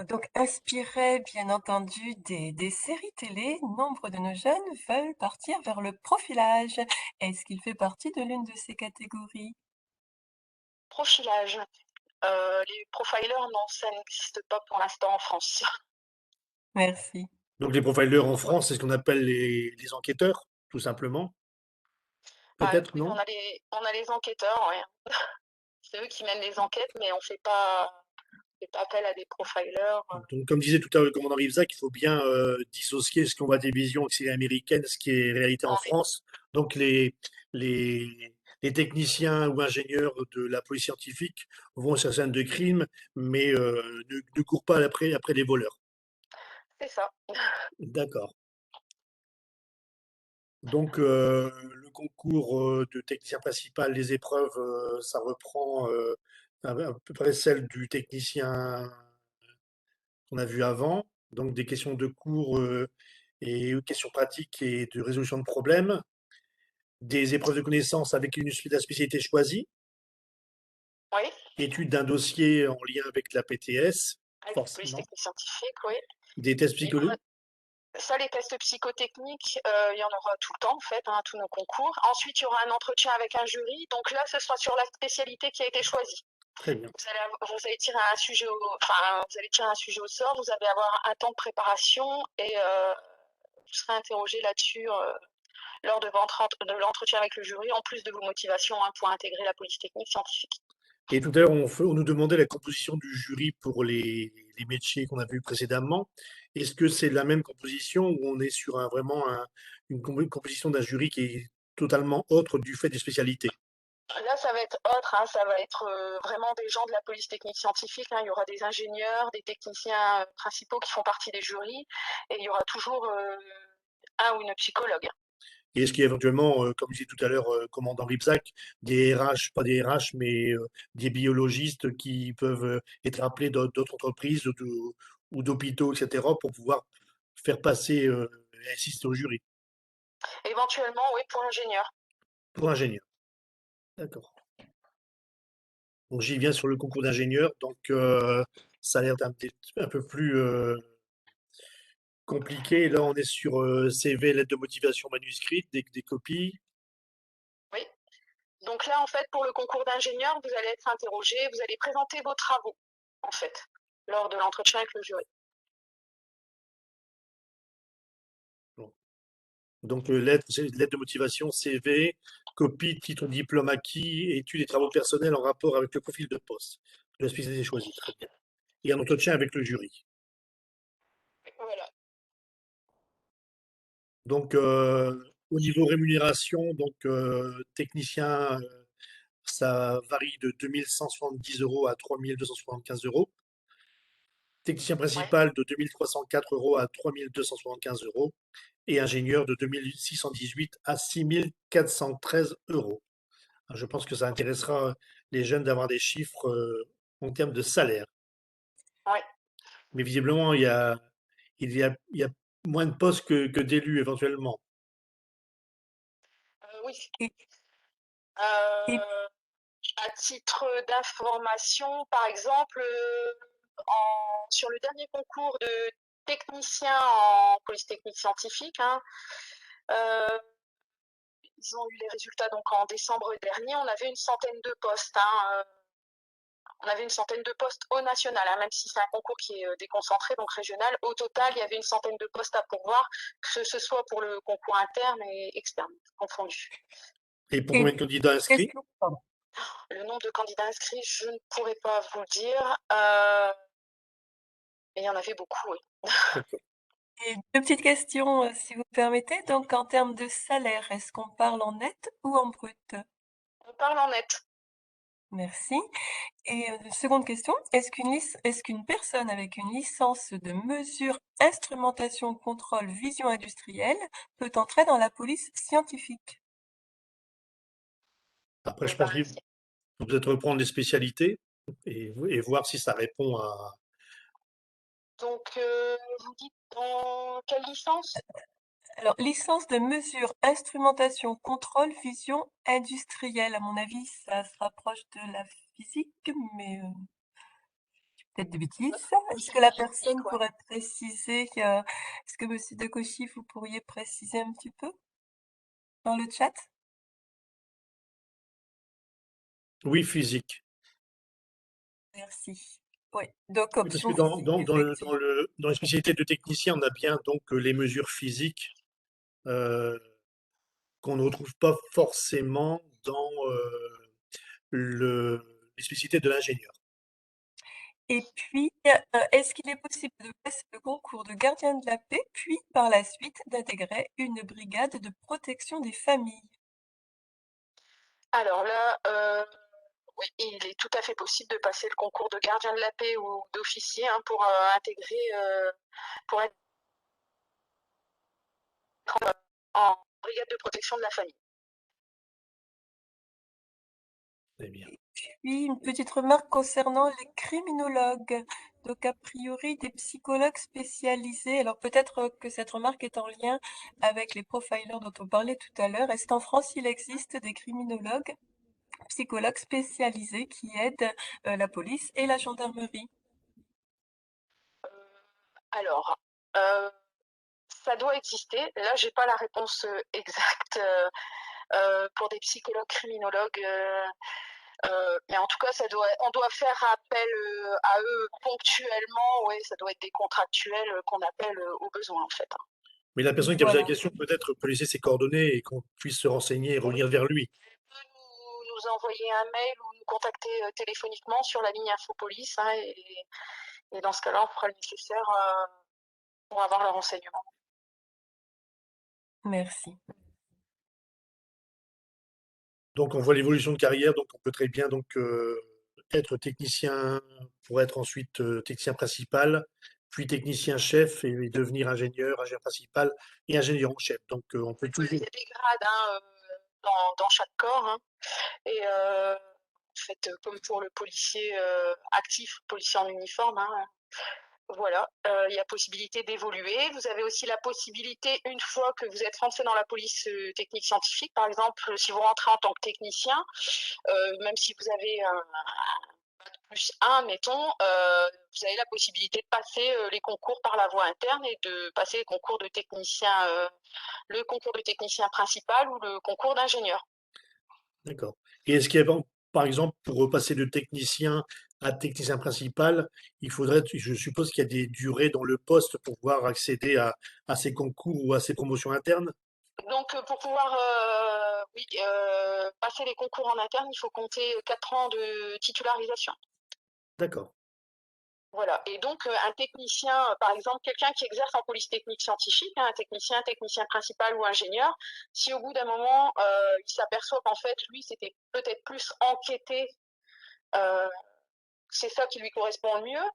Donc, inspiré, bien entendu, des séries télé, nombre de nos jeunes veulent partir vers le profilage. Est-ce qu'il fait partie de l'une de ces catégories? Profilage. Les profilers, non, ça n'existe pas pour l'instant en France. Merci. Donc les profilers en France, c'est ce qu'on appelle les enquêteurs, tout simplement. Peut-être, Oui, non? on a les enquêteurs, ouais. C'est eux qui mènent les enquêtes, mais on fait pas appel à des profilers. Donc, comme disait tout à l'heure le commandant Rivzac, il faut bien dissocier ce qu'on voit à la télévision, ce qui est américaine, ce qui est réalité en France. Donc les, les techniciens ou ingénieurs de la police scientifique vont sur la scène de crime, mais ne courent pas après les voleurs. C'est ça. D'accord. Donc le concours de technicien principal, les épreuves, ça reprend à peu près celle du technicien qu'on a vu avant. Donc des questions de cours et questions pratiques et de résolution de problèmes. Des épreuves de connaissances avec la spécialité choisie. Oui. Étude d'un dossier en lien avec la PTS, Avec la police forcément. technique scientifique, oui. Des tests psychologiques. Ça, les tests psychotechniques, il y en aura tout le temps, en fait, hein, à tous nos concours. Ensuite, il y aura un entretien avec un jury. Donc là, ce sera sur la spécialité qui a été choisie. Très bien. Vous allez tirer un sujet au sort, vous allez avoir un temps de préparation et vous serez interrogé là-dessus lors de l'entretien avec le jury, en plus de vos motivations pour intégrer la police technique scientifique. Et tout à l'heure, on nous demandait la composition du jury pour les métiers qu'on a vus précédemment. Est-ce que c'est la même composition ou on est sur une composition d'un jury qui est totalement autre du fait des spécialités? Là, ça va être autre, hein, ça va être vraiment des gens de la police technique scientifique. Hein. Il y aura des ingénieurs, des techniciens principaux qui font partie des jurys, et il y aura toujours un ou une psychologue. Et est-ce qu'il y a éventuellement, comme disait tout à l'heure commandant Ripsac, des RH, pas des RH, mais des biologistes qui peuvent être appelés d'autres entreprises ou d'hôpitaux, etc., pour pouvoir faire passer et assister au jury? Éventuellement, oui, pour l'ingénieur. Pour ingénieur. D'accord. Donc j'y viens sur le concours d'ingénieur, donc ça a l'air un peu plus compliqué. Là, on est sur CV, lettre de motivation manuscrite, des copies. Oui. Donc là, en fait, pour le concours d'ingénieur, vous allez être interrogé, vous allez présenter vos travaux, en fait, lors de l'entretien avec le jury. Bon. Donc lettre de motivation, CV, copie, titre, diplôme acquis, études et travaux personnels en rapport avec le profil de poste de la spécialité choisie. Très bien. Et un entretien avec le jury. Voilà. Donc au niveau rémunération, donc technicien, ça varie de 2170 € à 3275 €. Technicien principal de 2304 € à 3275 € et ingénieur de 2618 à 6413 €. Je pense que ça intéressera les jeunes d'avoir des chiffres en termes de salaire. Oui. Mais visiblement, il y a moins de postes que d'élus éventuellement. Oui. À titre d'information, par exemple, sur le dernier concours de technicien en police technique scientifique, hein, ils ont eu les résultats donc en décembre dernier, on avait une centaine de postes. Hein, on avait une centaine de postes au national, hein, même si c'est un concours qui est déconcentré, donc régional. Au total, il y avait une centaine de postes à pourvoir, que ce soit pour le concours interne et externe, confondu. Et pour combien de candidats inscrits? Le nombre de candidats inscrits, je ne pourrais pas vous le dire. Mais il y en avait beaucoup, oui. Et deux petites questions, si vous permettez. Donc, en termes de salaire, est-ce qu'on parle en net ou en brut? On parle en net. Merci. Et seconde question, est-ce qu'une personne avec une licence de mesure, instrumentation, contrôle, vision industrielle peut entrer dans la police scientifique? Après, je pense qu'il faut peut-être reprendre les spécialités et voir si ça répond à. Donc, vous dites dans quelle licence? Alors, licence de mesure, instrumentation, contrôle, vision industrielle. À mon avis, ça se rapproche de la physique, mais peut-être de bêtises. Est-ce que la personne pourrait préciser, est-ce que Monsieur De Cauchy, vous pourriez préciser un petit peu dans le chat? Oui, physique. Merci. Oui, donc Oui, parce que option physique, effectivement. dans les spécialités de technicien, on a bien donc les mesures physiques qu'on ne retrouve pas forcément dans les spécialités de l'ingénieur. Et puis, est-ce qu'il est possible de passer le concours de gardien de la paix, puis par la suite d'intégrer une brigade de protection des familles? Alors là, oui, il est tout à fait possible de passer le concours de gardien de la paix ou d'officier pour intégrer, pour être en brigade de protection de la famille. Très bien. Puis une petite remarque concernant les criminologues. Donc a priori des psychologues spécialisés. Alors peut-être que cette remarque est en lien avec les profilers dont on parlait tout à l'heure. Est-ce qu'en France il existe des criminologues, psychologues spécialisés qui aident la police et la gendarmerie? Alors, ça doit exister. Là, j'ai pas la réponse exacte pour des psychologues criminologues. Mais en tout cas, on doit faire appel à eux ponctuellement. Ouais, ça doit être des contractuels qu'on appelle au besoin en fait. Mais la personne qui a posé la Voilà. question peut-être peut laisser ses coordonnées et qu'on puisse se renseigner et revenir vers lui. Nous envoyer un mail ou nous contacter téléphoniquement sur la ligne Infopolice et dans ce cas-là, on fera le nécessaire pour avoir le renseignement. Merci. Donc on voit l'évolution de carrière, donc on peut très bien donc être technicien pour être ensuite technicien principal, puis technicien chef et devenir ingénieur, ingénieur principal et ingénieur en chef. Donc on peut toujours. Il y a des grades dans chaque corps. Et en fait, comme pour le policier actif, policier en uniforme, voilà, il y a possibilité d'évoluer. Vous avez aussi la possibilité, une fois que vous êtes rentré dans la police technique scientifique, par exemple, si vous rentrez en tant que technicien, même si vous avez un plus 1, mettons, vous avez la possibilité de passer les concours par la voie interne et de passer les concours de technicien, le concours de technicien principal ou le concours d'ingénieur. D'accord. Et est-ce qu'il y a, par exemple, pour repasser de technicien à technicien principal, il faudrait, je suppose qu'il y a des durées dans le poste pour pouvoir accéder à ces concours ou à ces promotions internes? Donc, pour pouvoir passer les concours en interne, il faut compter 4 ans de titularisation. D'accord. Voilà. Et donc, un technicien, par exemple, quelqu'un qui exerce en police technique scientifique, un technicien principal ou ingénieur, si au bout d'un moment, il s'aperçoit qu'en fait, lui, c'était peut-être plus enquêter, c'est ça qui lui correspond le mieux,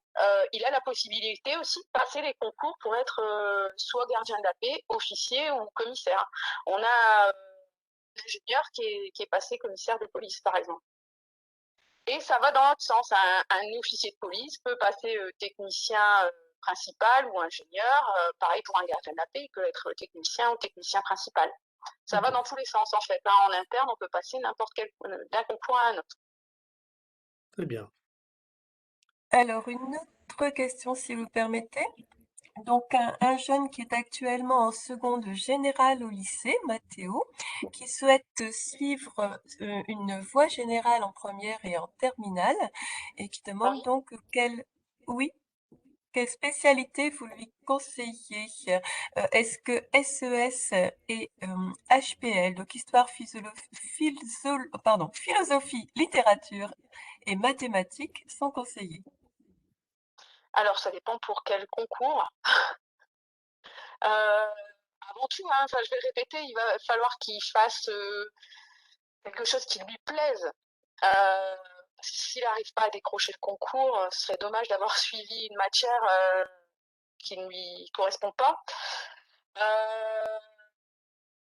il a la possibilité aussi de passer les concours pour être soit gardien de la paix, officier ou commissaire. On a un ingénieur qui est passé commissaire de police, par exemple. Et ça va dans l'autre sens. Un officier de police peut passer technicien principal ou ingénieur. Pareil pour un gardien de la paix, il peut être technicien ou technicien principal. Ça va dans tous les sens, en fait. En interne, on peut passer n'importe quel d'un concours à un autre. Très bien. Alors, une autre question, si vous permettez. Donc, un jeune qui est actuellement en seconde générale au lycée, Mathéo, qui souhaite suivre une voie générale en première et en terminale, et qui demande donc quelle spécialité vous lui conseillez. Est-ce que SES et HPL, donc histoire, philosophie, littérature et mathématiques, sont conseillés? Alors, ça dépend pour quel concours. Avant tout, je vais répéter, il va falloir qu'il fasse quelque chose qui lui plaise. s'il n'arrive pas à décrocher le concours, ce serait dommage d'avoir suivi une matière qui ne lui correspond pas.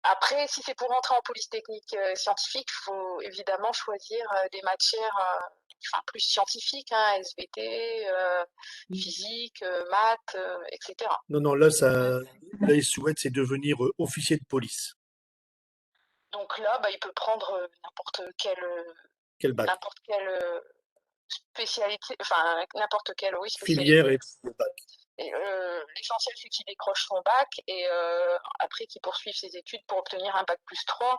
Après, si c'est pour entrer en police technique scientifique, il faut évidemment choisir des matières plus scientifiques, hein, SVT, physique, maths, etc. Non, là, il souhaite, c'est devenir officier de police. Donc là, il peut prendre n'importe Quel bac? Spécialité, enfin n'importe quelle, oui, spécialité. Filière et bac. L'essentiel, c'est qu'il décroche son bac et après qu'il poursuive ses études pour obtenir un bac plus 3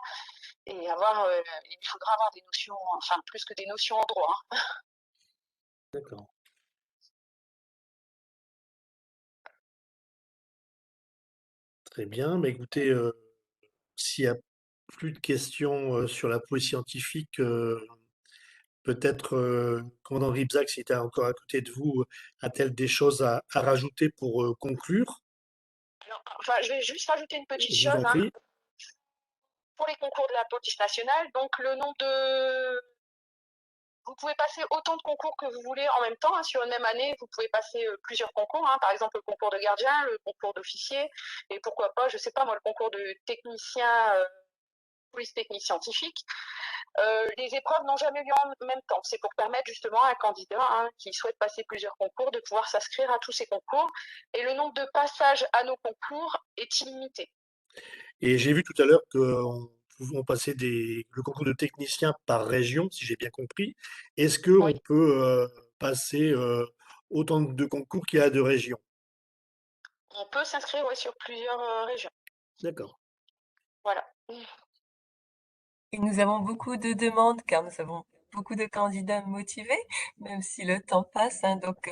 et il faudra avoir des notions, enfin plus que des notions en droit. Hein. D'accord. Très bien. Mais écoutez, s'il n'y a plus de questions sur la police scientifique, peut-être commandant Ribzac, s'il était encore à côté de vous, a-t-elle des choses à rajouter pour conclure? Alors, je vais juste rajouter une petite Je vous chose. en prie. Pour les concours de la police nationale, donc le nombre de... Vous pouvez passer autant de concours que vous voulez en même temps. Hein. Sur une même année, vous pouvez passer plusieurs concours. Hein. Par exemple, le concours de gardien, le concours d'officier, et pourquoi pas, je sais pas moi, le concours de technicien, police technique scientifique. Les épreuves n'ont jamais lieu en même temps. C'est pour permettre justement à un candidat qui souhaite passer plusieurs concours de pouvoir s'inscrire à tous ces concours. Et le nombre de passages à nos concours est illimité. Et j'ai vu tout à l'heure qu'on pouvait passer le concours de technicien par région, si j'ai bien compris. Est-ce qu'on peut passer autant de concours qu'il y a de régions? On peut s'inscrire sur plusieurs régions. D'accord. Voilà. Et nous avons beaucoup de demandes car nous avons beaucoup de candidats motivés, même si le temps passe. Hein. Donc,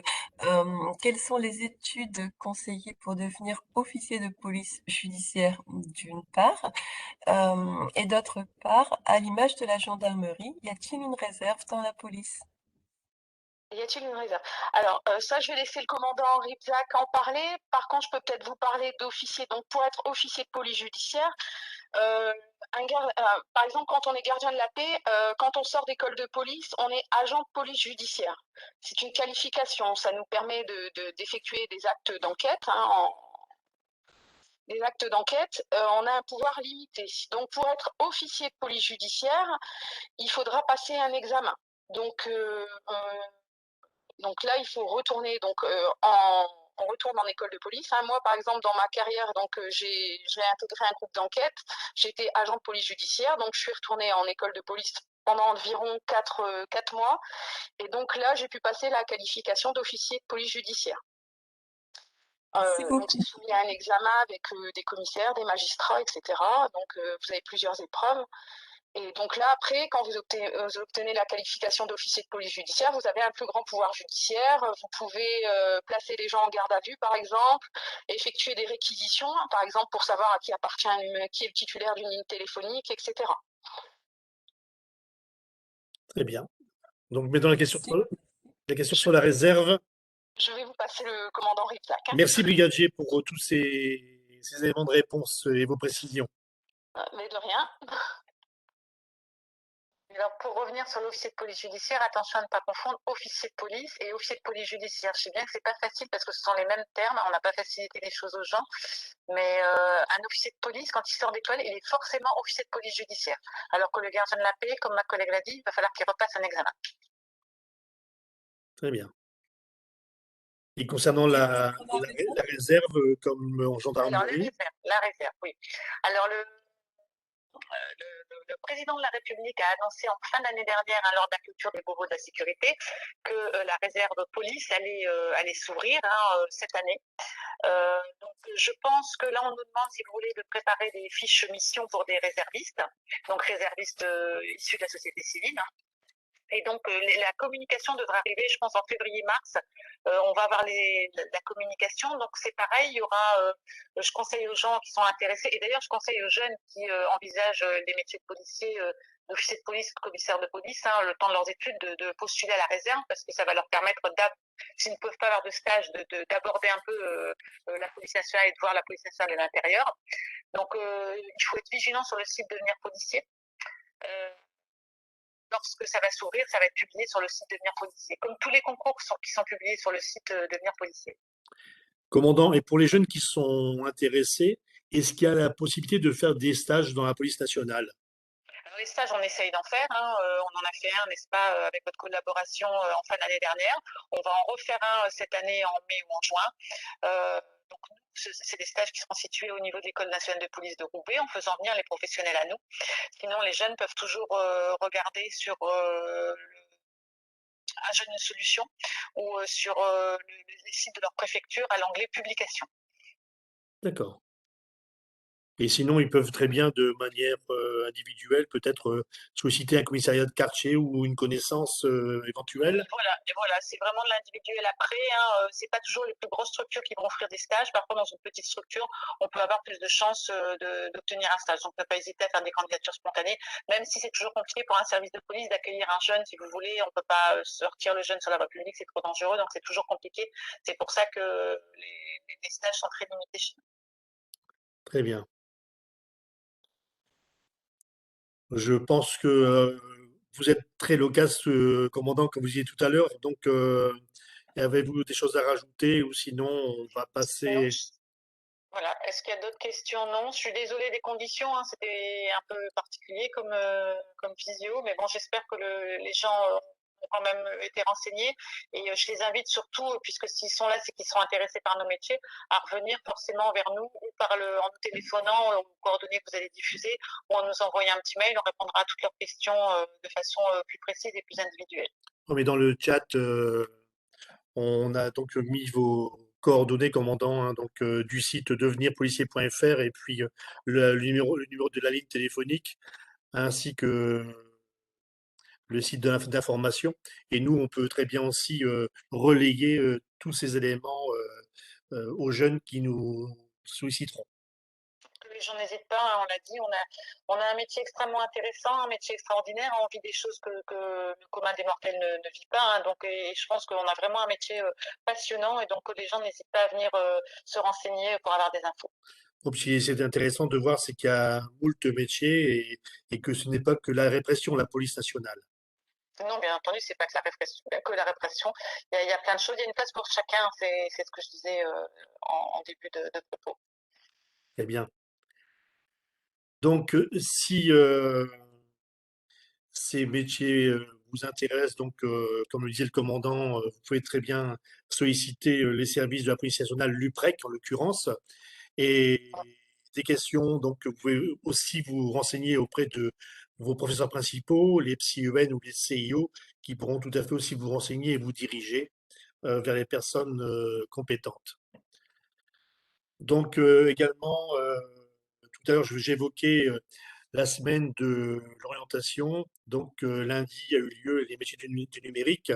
quelles sont les études conseillées pour devenir officier de police judiciaire d'une part, et d'autre part, à l'image de la gendarmerie, y a-t-il une réserve dans la police? Y a-t-il une réserve? Alors, ça, je vais laisser le commandant Ribzac en parler. Par contre, je peux peut-être vous parler d'officier. Donc, pour être officier de police judiciaire, par exemple, quand on est gardien de la paix, quand on sort d'école de police, on est agent de police judiciaire. C'est une qualification. Ça nous permet d'effectuer des actes d'enquête. Des actes d'enquête, on a un pouvoir limité. Donc, pour être officier de police judiciaire, il faudra passer un examen. Donc là, il faut retourner. Donc, on retourne en école de police. Hein. Moi, par exemple, dans ma carrière, donc j'ai intégré un groupe d'enquête. J'étais agent de police judiciaire, donc je suis retournée en école de police pendant environ 4 mois. Et donc là, j'ai pu passer la qualification d'officier de police judiciaire. Donc j'ai soumis à un examen avec des commissaires, des magistrats, etc. Donc vous avez plusieurs épreuves. Et donc là, après, quand vous obtenez la qualification d'officier de police judiciaire, vous avez un plus grand pouvoir judiciaire. Vous pouvez placer les gens en garde à vue, par exemple, effectuer des réquisitions, par exemple, pour savoir à qui appartient, qui est le titulaire d'une ligne téléphonique, etc. Très bien. Donc, mettons la question sur la réserve. Je vais vous passer le commandant Ribzac. Hein. Merci, brigadier, pour tous ces éléments de réponse et vos précisions. Mais de rien. Alors, pour revenir sur l'officier de police judiciaire, attention à ne pas confondre officier de police et officier de police judiciaire. Je sais bien que c'est pas facile parce que ce sont les mêmes termes, on n'a pas facilité les choses aux gens, mais un officier de police, quand il sort d'école, il est forcément officier de police judiciaire. Alors que le gardien de la paix, comme ma collègue l'a dit, il va falloir qu'il repasse un examen. Très bien. Et concernant la réserve, comme en gendarmerie? Alors, la réserve, oui. Alors, le président de la République a annoncé en fin d'année dernière, lors de la clôture des bureaux de la sécurité, que la réserve police allait s'ouvrir cette année. Donc, je pense que là, on nous demande, si vous voulez, de préparer des fiches mission pour des réservistes, donc réservistes issus de la société civile. Et donc, la communication devrait arriver, je pense, en février-mars. On va avoir la communication. Donc, c'est pareil, il y aura, je conseille aux gens qui sont intéressés, et d'ailleurs, je conseille aux jeunes qui envisagent les métiers de policier, d'officier de police, de commissaire de police, le temps de leurs études, de postuler à la réserve, parce que ça va leur permettre, s'ils ne peuvent pas avoir de stage, d'aborder un peu la police nationale et de voir la police nationale de l'intérieur. Donc, il faut être vigilant sur le site Devenir policier. lorsque ça va s'ouvrir, ça va être publié sur le site Devenir policier, comme tous les concours qui sont publiés sur le site Devenir policier. Commandant, et pour les jeunes qui sont intéressés, est-ce qu'il y a la possibilité de faire des stages dans la police nationale? Alors, les stages, on essaye d'en faire. On en a fait un, n'est-ce pas, avec votre collaboration en fin d'année dernière. On va en refaire un cette année en mai ou en juin. Donc, c'est des stages qui seront situés au niveau de l'École nationale de police de Roubaix, en faisant venir les professionnels à nous. Sinon, les jeunes peuvent toujours regarder sur un jeune solution ou sur les sites de leur préfecture à l'onglet publication. D'accord. Et sinon, ils peuvent très bien, de manière individuelle, peut-être solliciter un commissariat de quartier ou une connaissance éventuelle. Et voilà, c'est vraiment de l'individuel après. C'est pas toujours les plus grosses structures qui vont offrir des stages. Parfois, dans une petite structure, on peut avoir plus de chances d'obtenir un stage. Donc, on ne peut pas hésiter à faire des candidatures spontanées, même si c'est toujours compliqué pour un service de police d'accueillir un jeune, si vous voulez. On ne peut pas sortir le jeune sur la voie publique, c'est trop dangereux, donc c'est toujours compliqué. C'est pour ça que les stages sont très limités chez nous. Très bien. Je pense que vous êtes très loquace, commandant, comme vous disiez tout à l'heure. Donc, avez-vous des choses à rajouter ou sinon on va passer. Voilà. Est-ce qu'il y a d'autres questions? Non. Je suis désolée des conditions. C'était un peu particulier comme visio, mais bon, j'espère que les gens ont quand même été renseignés. Et je les invite surtout, puisque s'ils sont là, c'est qu'ils sont intéressés par nos métiers, à revenir forcément vers nous ou en nous téléphonant aux coordonnées que vous allez diffuser ou en nous envoyant un petit mail. On répondra à toutes leurs questions de façon plus précise et plus individuelle. Oh, mais dans le chat, on a donc mis vos coordonnées, commandant, hein, donc, du site devenirpolicier.fr et puis le numéro de la ligne téléphonique, ainsi que le site d'information. Et nous, on peut très bien aussi relayer tous ces éléments aux jeunes qui nous solliciteront. Les gens n'hésitent pas, on l'a dit, on a un métier extrêmement intéressant, un métier extraordinaire, on vit des choses que le commun des mortels ne vit pas. Donc, et je pense qu'on a vraiment un métier passionnant et donc les gens n'hésitent pas à venir se renseigner pour avoir des infos. Donc, c'est intéressant de voir, c'est qu'il y a moult métiers et que ce n'est pas que la répression, la police nationale. Non, bien entendu, c'est pas que la répression. Il y a plein de choses, il y a une place pour chacun, c'est ce que je disais en début de propos. Très bien. Donc, si ces métiers vous intéressent, donc, comme le disait le commandant, vous pouvez très bien solliciter les services de la police nationale, l'UPREC en l'occurrence, et des questions, donc vous pouvez aussi vous renseigner auprès de vos professeurs principaux, les PsyEN ou les CIO, qui pourront tout à fait aussi vous renseigner et vous diriger vers les personnes compétentes. Donc, également, tout à l'heure, j'évoquais la semaine de l'orientation. Donc, lundi a eu lieu les métiers du numérique.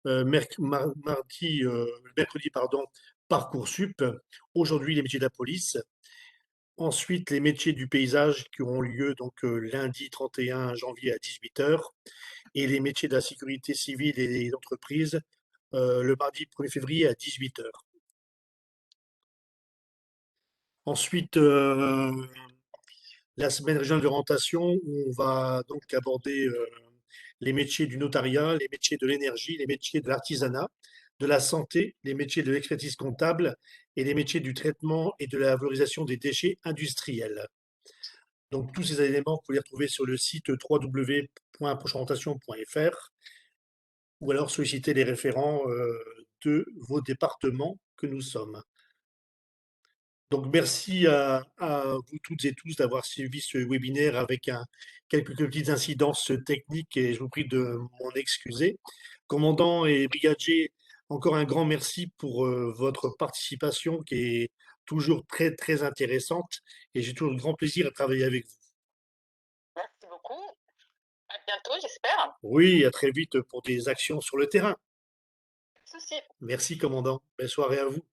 Mercredi, pardon, Parcoursup. Aujourd'hui, les métiers de la police. Ensuite, les métiers du paysage qui auront lieu donc lundi 31 janvier à 18h. Et les métiers de la sécurité civile et des entreprises le mardi 1er février à 18h. Ensuite, la semaine régionale d'orientation, où on va donc aborder les métiers du notariat, les métiers de l'énergie, les métiers de l'artisanat, de la santé, les métiers de l'expertise comptable et les métiers du traitement et de la valorisation des déchets industriels. Donc, tous ces éléments, vous pouvez les retrouver sur le site www.approcheorientation.fr ou alors solliciter les référents de vos départements que nous sommes. Donc, merci à vous toutes et tous d'avoir suivi ce webinaire avec quelques petites incidences techniques et je vous prie de m'en excuser. Commandant et brigadier, encore un grand merci pour votre participation qui est toujours très, très intéressante et j'ai toujours un grand plaisir à travailler avec vous. Merci beaucoup. À bientôt, j'espère. Oui, à très vite pour des actions sur le terrain. Pas de souci. Merci, commandant. Belle soirée à vous.